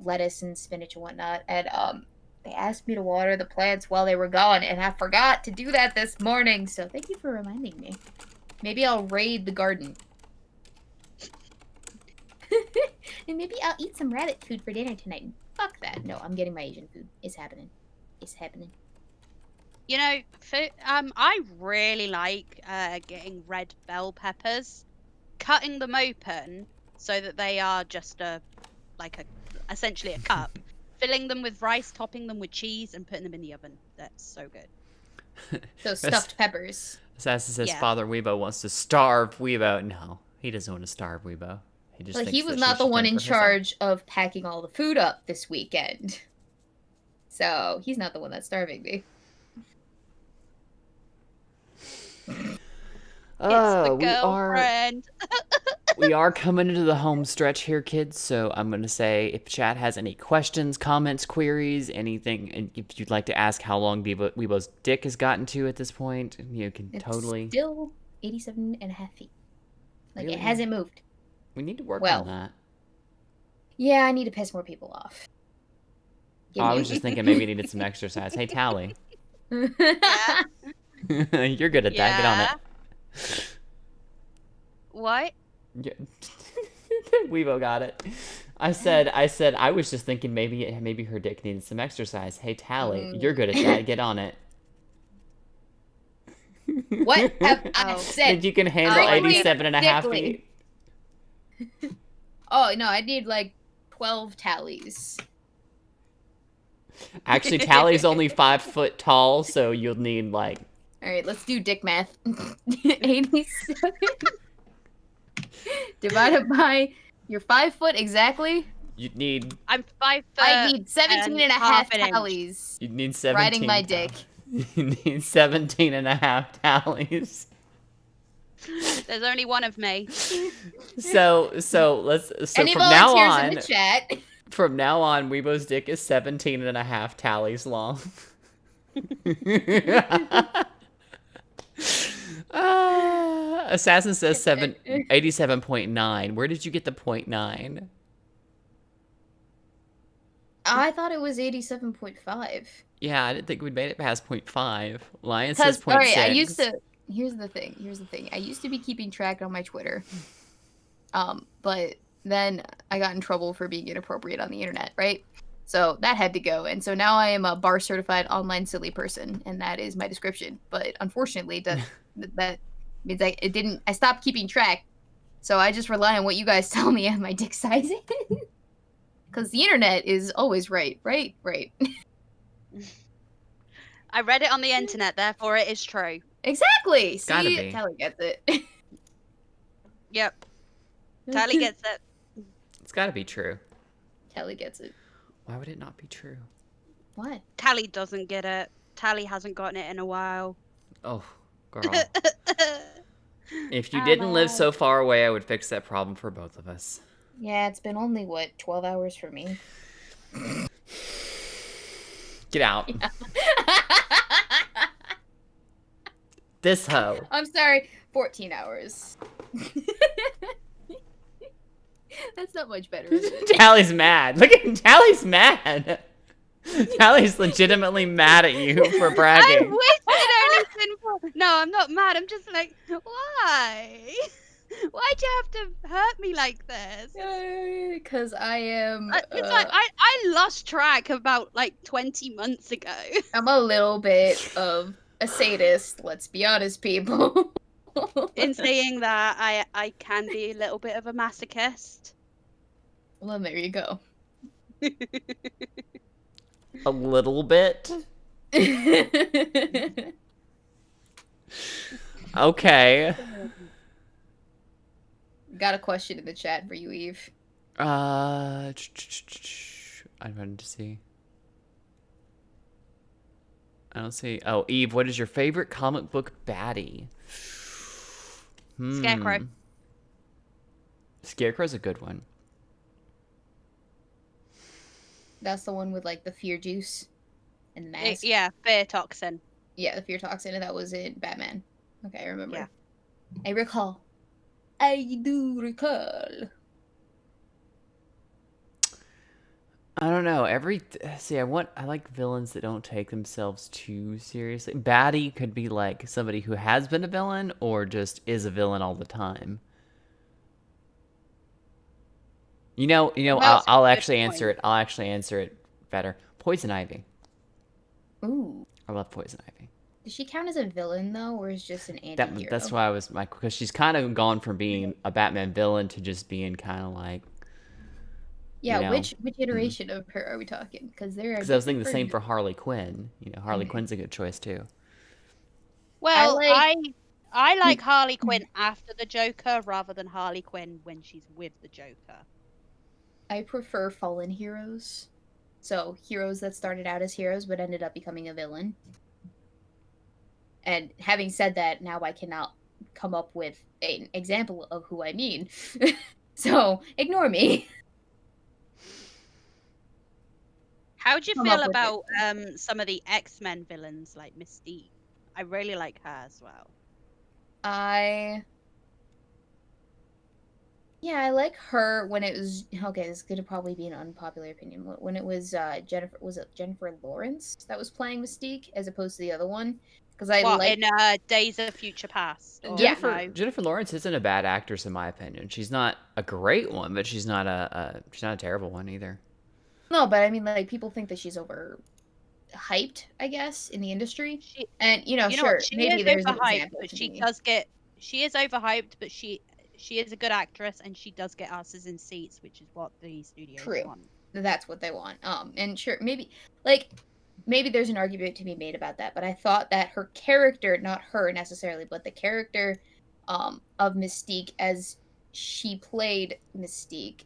lettuce and spinach and whatnot. And they asked me to water the plants while they were gone, and I forgot to do that this morning. So thank you for reminding me. Maybe I'll raid the garden. And maybe I'll eat some rabbit food for dinner tonight. Fuck that. No, I'm getting my Asian food. It's happening. It's happening. You know, I really like getting red bell peppers, cutting them open so that they are just essentially a cup, filling them with rice, topping them with cheese, and putting them in the oven. That's so good. So stuffed peppers. Assassin says Yeah. Father Weibo wants to starve Weibo. No, he doesn't want to starve Weibo. He just Like, thinks he was that she not the should one fend in for herself. charge of packing all the food up this weekend. So he's not the one that's starving me. It's Oh, the girlfriend. we are coming into the home stretch here, kids. So I'm gonna say, if chat has any questions, comments, queries, anything, and if you'd like to ask how long Weibo's dick has gotten to at this point, you can It's totally. still 87 and a half feet. Like, Really? it hasn't moved. We need to work Well, on that. Yeah, I need to piss more people off. Oh, I was just thinking maybe you needed some exercise. Hey, Tally, Yeah. you're good at that. Get on it. What? Yeah. Weibo got it. I said I was just thinking maybe her dick needed some exercise. Hey Tally, you're good at that. Get on it. What have I Oh. said? That you can handle I 87 and a half dickly. feet. Oh, no, I need like 12 tallies. Actually, Tally's only 5 foot tall, so you'll need like Alright, let's do dick math. 87 divided by your 5 foot exactly. you'd need I'm 5 foot. I need 17 and a half an inch. tallies. you'd need 17. Riding my dick. You need 17 and a half tallies. There's only one of me. So let's Any from now volunteers on in the chat? from now on Weibo's dick is 17 and a half tallies long. Assassin says 87.9. Where did you get the 0.9? I thought it was 87.5. Yeah, I didn't think we'd made it past 0.5. Lion says Because, 0.6. alright, I used to. Here's the thing. I used to be keeping track on my Twitter. But then I got in trouble for being inappropriate on the internet, right? So that had to go. And so now I am a bar certified online silly person, and that is my description. But unfortunately, that means I stopped keeping track. So I just rely on what you guys tell me and my dick size is. Because the internet is always right. I read it on the internet, therefore it is true. Exactly. Gotta See, be. Tally gets it. Yep. Tally gets it. It's got to be true. Tally gets it. Why would it not be true? What? Tally doesn't get it. Tally hasn't gotten it in a while. Oh, girl. If you didn't live so far away, I would fix that problem for both of us. Yeah, it's been only, 12 hours for me? Get out. This hoe. I'm sorry, 14 hours. That's not much better, is it? Tally's mad. Look at Tally's mad. Tally's legitimately mad at you for I bragging. wish it only been for... No, I'm not mad. I'm just like, why? Why'd you have to hurt me like this? Because I am... It's like I lost track about like 20 months ago. I'm a little bit of a sadist, let's be honest, people. In saying that, I can be a little bit of a masochist. Well, there you go. A little bit. Okay. Got a question in the chat for you, Eve. I wanted to see. I don't see. Oh, Eve, what is your favorite comic book baddie? Scarecrow. Scarecrow's a good one. That's the one with, like, the fear juice and the mask. Yeah, fear toxin. Yeah, the fear toxin, and that was in Batman. Okay, I remember. Yeah. I recall. I do recall. I don't know. I like villains that don't take themselves too seriously. Baddie could be like somebody who has been a villain or just is a villain all the time. Well, I'll that's a actually good answer it. I'll actually answer it better. Poison Ivy. Ooh. I love Poison Ivy. Does she count as a villain, though, or is just an anti-hero? That's why I was because she's kind of gone from being a Batman villain to just being kind of like. Yeah, you know, which iteration of her are we talking? Because there are. Because I was thinking the same different- for Harley Quinn. Harley Okay. Quinn's a good choice too. Well, like- I like Harley Quinn after the Joker rather than Harley Quinn when she's with the Joker. I prefer fallen heroes. So, heroes that started out as heroes but ended up becoming a villain. And having said that, now I cannot come up with an example of who I mean. So, ignore me. How do you Come feel up with about some of the X-Men villains like Mystique? I really like her as well. Yeah, I like her when it was okay. This is gonna probably be an unpopular opinion. When it was Jennifer Lawrence that was playing Mystique as opposed to the other one? Because I What, like in Days of Future Past? Or no? Jennifer Lawrence isn't a bad actress in my opinion. She's not a great one, but she's not a terrible one either. no, but I mean like people think that she's over hyped, I guess, in the industry. And You know sure, what? She maybe is there's an overhyped, example but to she me. does get. She is overhyped, but she is a good actress, and she does get asses in seats, which is what the studios True. want. That's what they want. And sure, maybe there's an argument to be made about that, but I thought that her character, not her necessarily, but the character of Mystique as she played Mystique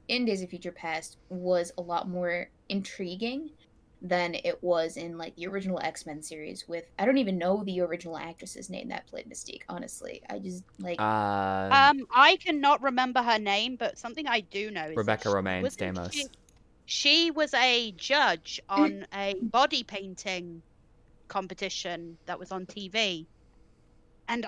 in Days of Future Past was a lot more intriguing than it was in like the original X-Men series with I don't even know the original actress's name that played Mystique, honestly. I just like I cannot remember her name, but something I do know is that Rebecca Romaine wasn't Stamos. She was a judge on a body painting competition that was on TV, and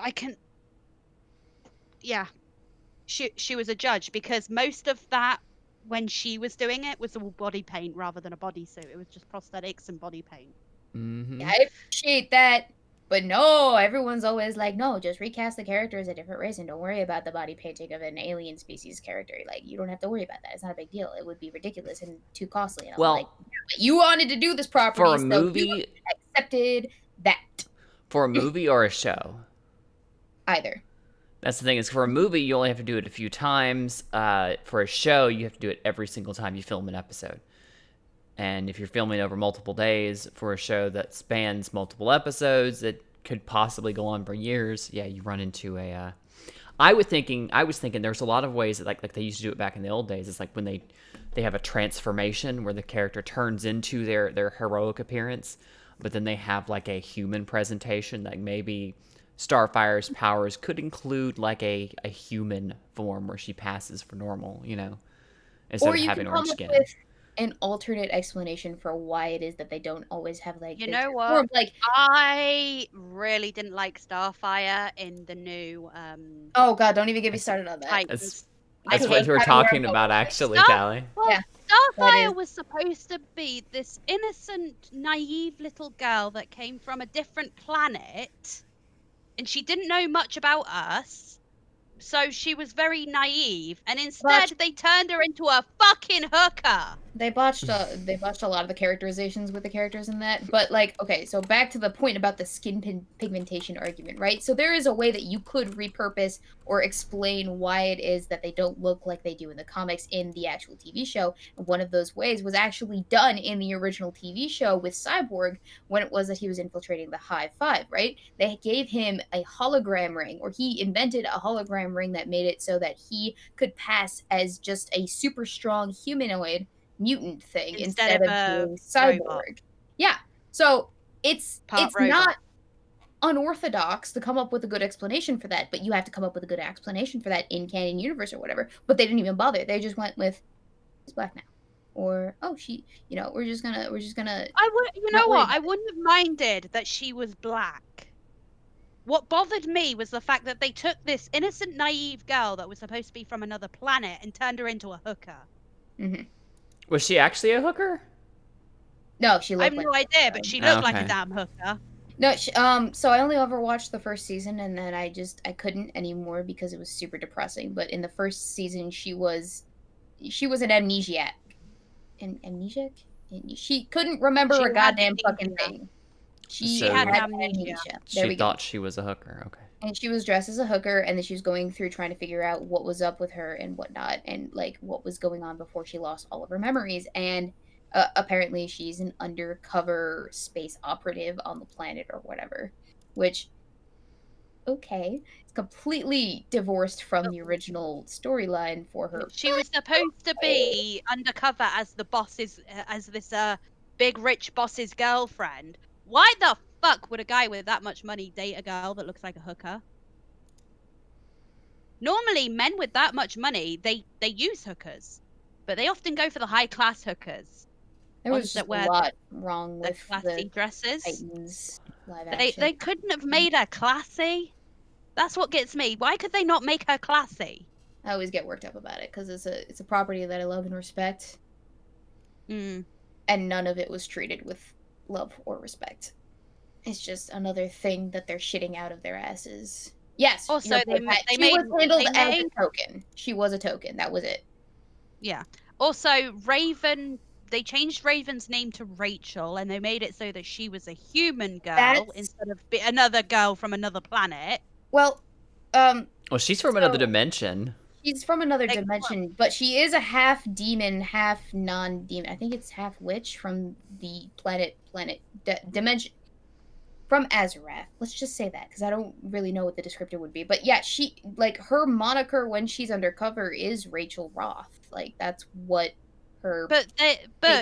she was a judge because most of that when she was doing it was all body paint rather than a bodysuit. It was just prosthetics and body paint. Mm-hmm. I appreciate that, But no, everyone's always like, no, just recast the character as a different race and don't worry about the body painting of an alien species character. Like, you don't have to worry about that. It's not a big deal. It would be ridiculous and too costly. And I'm Well, like, "Yeah, but you wanted to do this property, for a so movie, you accepted that." for a movie or a show. Either. That's the thing, is for a movie, you only have to do it a few times. For a show, you have to do it every single time you film an episode. And if you're filming over multiple days for a show that spans multiple episodes that could possibly go on for years, yeah, you run into a... I was thinking there's a lot of ways that like they used to do it back in the old days. It's like when they have a transformation where the character turns into their heroic appearance, but then they have like a human presentation. Like maybe Starfire's powers could include like a human form where she passes for normal, instead Or of you having can orange come up skin. with an alternate explanation for why it is that they don't always have like You the know what? form. Like, I really didn't like Starfire in the new oh god, don't even get me started on that. Titans. That's I what hate we're having her talking go about, with it. actually, Stop. Callie. Well, Yeah, Starfire is- was supposed to be this innocent, naive little girl that came from a different planet, and she didn't know much about us. So she was very naive, and instead they turned her into a fucking hooker. They botched a lot of the characterizations with the characters in that. But like, okay, so back to the point about the skin pigmentation argument, right? So there is a way that you could repurpose or explain why it is that they don't look like they do in the comics in the actual TV show. And one of those ways was actually done in the original TV show with Cyborg when it was that he was infiltrating the Hive 5, right? They gave him a hologram ring, or he invented a hologram ring that made it so that he could pass as just a super strong humanoid mutant thing instead of being cyborg. robot. Yeah. So it's Part robot. not unorthodox to come up with a good explanation for that, but you have to come up with a good explanation for that in canon universe or whatever. But they didn't even bother. They just went with she's black now. Or she, we're just gonna I would, Not worried I wouldn't have minded that she was black. What bothered me was the fact that they took this innocent, naive girl that was supposed to be from another planet and turned her into a hooker. Mhm. Was she actually a hooker? No, she I have looked no like idea, but she looked like Okay. a damn hooker. No, so I only ever watched the first season, and then I couldn't anymore because it was super depressing. But in the first season, she was an amnesiac. Amnesiac? She couldn't remember She a had goddamn amnesia. fucking thing. She So- had amnesia. There She we go. thought she was a hooker. Okay. And she was dressed as a hooker, and then she was going through trying to figure out what was up with her and whatnot, and like what was going on before she lost all of her memories. And apparently, she's an undercover space operative on the planet or whatever, which, okay, it's completely divorced from the original storyline for her. She was supposed to be undercover as the boss's, as this big rich boss's girlfriend. Why the fuck would a guy with that much money date a girl that looks like a hooker? Normally, men with that much money, they use hookers, but they often go for the high class hookers. There ones was that just wear a lot wrong The with classy the dresses. Titans live They action. couldn't have made her classy. That's what gets me. Why could they not make her classy? I always get worked up about it because it's a property that I love and respect, Mm. and none of it was treated with love or respect. It's just another thing that they're shitting out of their asses. Yes. Also, you're they- right, they she was made- handled they as made- a token. She was a token. That was it. Yeah. Also, Raven. They changed Raven's name to Rachel, and they made it so that she was a human girl That's- instead of another girl from another planet. Well, Well, she's from another So- dimension. she's from another Like, dimension, but she is a half demon, half non-demon. I think it's half witch from the dimension from Azarath. Let's just say that because I don't really know what the descriptor would be. But yeah, she like her moniker when she's undercover is Rachel Roth. Like that's what her. But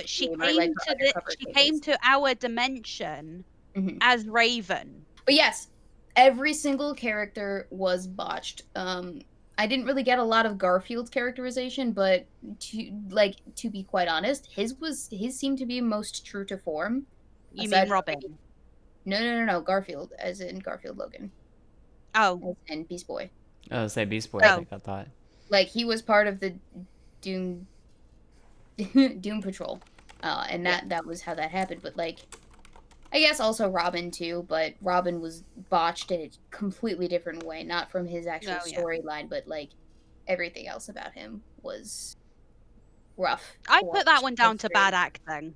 she name or, came like, her to undercover she name came is. to our dimension Mhm. as Raven. But yes, every single character was botched. I didn't really get a lot of Garfield's characterization, but to be quite honest, his seemed to be most true to form. You Aside mean from- Robin? No, Garfield, as in Garfield Logan, Oh, as in Beast Boy. Oh, say Beast Boy, Oh. I think I thought. Like he was part of the Doom Patrol, and that was how that happened. But like, I guess also Robin too, but Robin was botched in a completely different way, not from his actual Oh, yeah. storyline, but like everything else about him was rough. I to put that watch. one down That's to very- bad acting.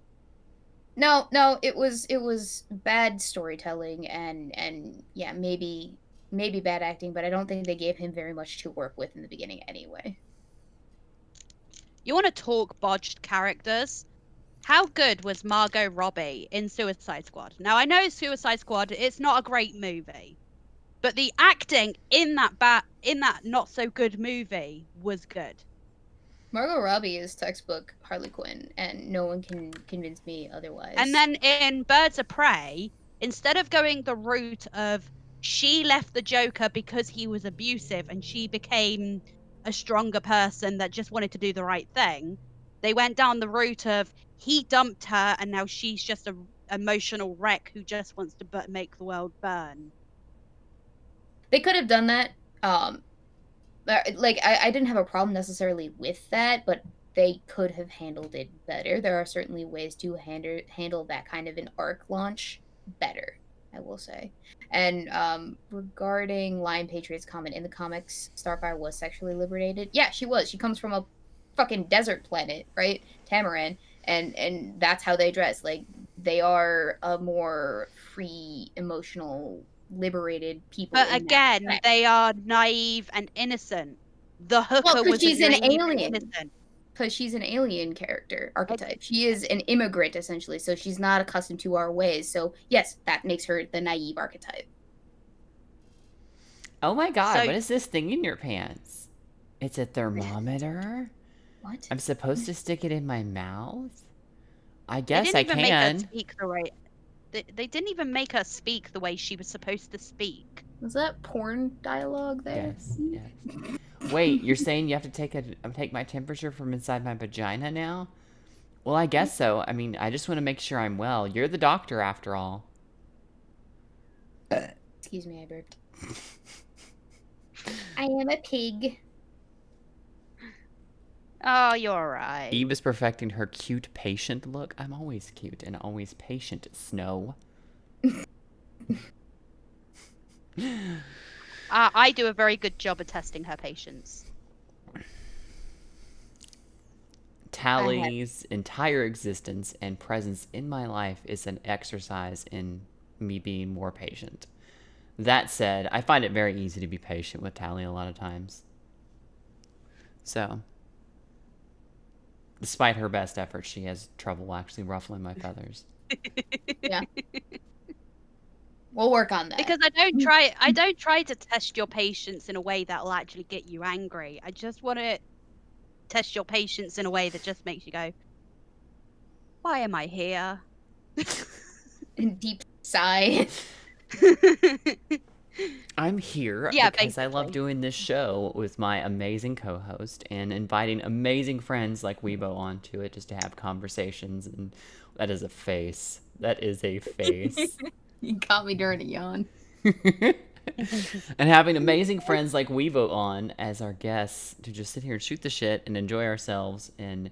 No, it was bad storytelling and yeah, maybe bad acting, but I don't think they gave him very much to work with in the beginning anyway. You want to talk bodged characters? How good was Margot Robbie in Suicide Squad? Now I know Suicide Squad, it's not a great movie, but the acting in that not so good movie was good. Margot Robbie is textbook Harley Quinn, and no one can convince me otherwise. And then in Birds of Prey, instead of going the route of she left the Joker because he was abusive and she became a stronger person that just wanted to do the right thing, they went down the route of he dumped her and now she's just a emotional wreck who just wants to make the world burn. They could have done that. Like I didn't have a problem necessarily with that, but they could have handled it better. There are certainly ways to handle that kind of an arc launch better, I will say. And regarding Lion Patriot's comment, in the comics, Starfire was sexually liberated. Yeah, she was. She comes from a fucking desert planet, right? Tamaran, and that's how they dress. Like they are a more free, emotional, liberated people. But in that again, respect. they are naive and innocent. The hooker 'cause was she's an naive and alien. innocent. Because she's an alien character archetype. She is an immigrant essentially, so she's not accustomed to our ways. So yes, that makes her the naive archetype. Oh my god, So- what is this thing in your pants? It's a thermometer? What? I'm supposed to stick it in my mouth? I They guess didn't I even make her can. speak the right. They didn't even make her speak the way she was supposed to speak. Was that porn dialogue there? Yes, yes. Wait, you're saying you have to take my temperature from inside my vagina now? Well, I guess so. I mean, I just want to make sure I'm well. You're the doctor after all. Excuse me, I burped. I am a pig. Oh, you're right. Eve is perfecting her cute patient look. I'm always cute and always patient, Snow. I do a very good job of testing her patience. Tally's entire existence and presence in my life is an exercise in me being more patient. That said, I find it very easy to be patient with Tally a lot of times. So, despite her best efforts, she has trouble actually ruffling my feathers. Yeah. We'll work on that. Because I don't try to test your patience in a way that will actually get you angry. I just want to test your patience in a way that just makes you go, why am I here? In deep sigh. I'm here Yeah, because I love basically. doing this show with my amazing co-host and inviting amazing friends like Weibo onto it just to have conversations. And that is a face. That is a face. You caught me during a yawn. And having amazing friends like Weibo on as our guests to just sit here and shoot the shit and enjoy ourselves and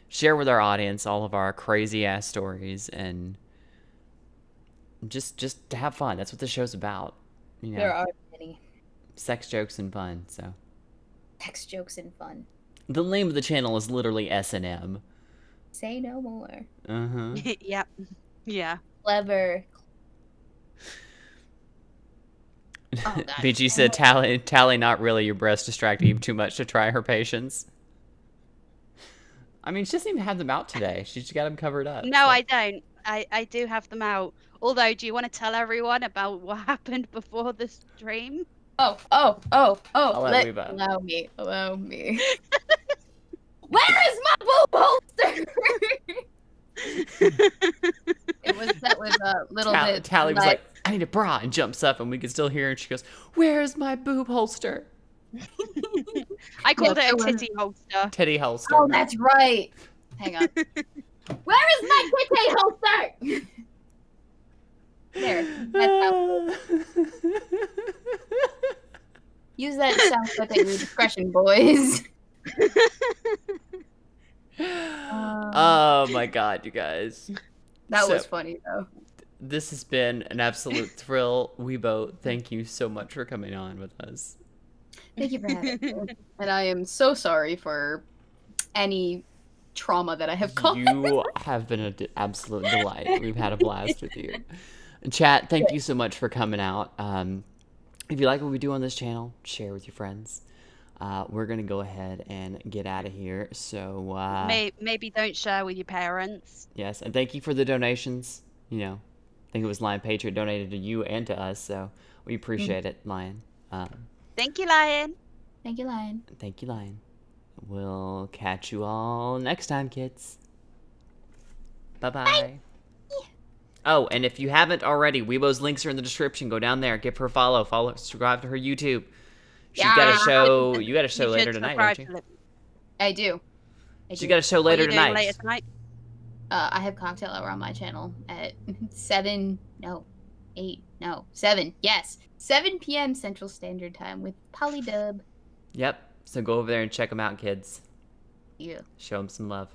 share with our audience all of our crazy ass stories and just to have fun. That's what the show's about. You know, There are many sex jokes and fun. So text jokes and fun. the name of the channel is literally S&M. Say no more. Uh-huh. Yep. Yeah. Clever. Oh, God. BG said, Tally, not really. Your breasts distract Eve too much to try her patience. I mean, she doesn't even have them out today. She's got them covered up. No, so. I don't. I do have them out. Although, do you want to tell everyone about what happened before the stream? Oh. I'll let Weibo. Allow me. Where is my boob holster? It was set with a little bit. Tally was like, I need a bra, and jumps up, and we could still hear her, and she goes, where's my boob holster? I called Yeah, it a so, titty holster. Titty holster. Oh, that's right. Hang on. Where is my titty holster? There. That's how. Use that sound clip at your discretion, boys. Oh my god, you guys. That So- was funny though. this has been an absolute thrill. Weibo, thank you so much for coming on with us. Thank you for having me. And I am so sorry for any trauma that I have caused. You have been an absolute delight. We've had a blast with you. Chat, thank you so much for coming out. If you like what we do on this channel, share with your friends. We're going to go ahead and get out of here. So, Maybe don't share with your parents. yes, and thank you for the donations. You know, I think it was Lion Patriot donated to you and to us, so we appreciate it, Lion. Thank you, Lion. Thank you, Lion. Thank you, Lion. We'll catch you all next time, kids. Bye-bye. Oh, and if you haven't already, Weibo's links are in the description. Go down there, give her a follow, subscribe to her YouTube. She's got a show. You got a show You later should tonight, subscribe don't you? to I do. She got a show What are later you doing tonight. later tonight? I have Cocktail Hour on my channel at 7, yes. 7 p.m. Central Standard Time with Polydub. Yep. So go over there and check them out, kids. Yeah, Show them some love.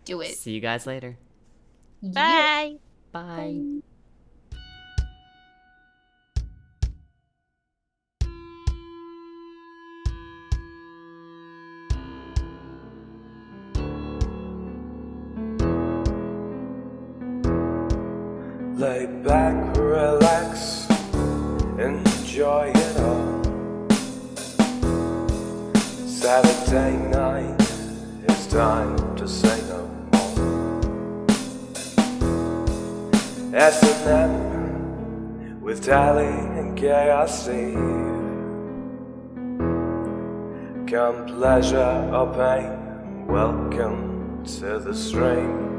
do it. See you guys later. Yeah. Bye. Bye. Lay back, relax, enjoy it all. Saturday night, it's time to say no more. S&M with Tally and KRC. Come pleasure or pain, welcome to the stream.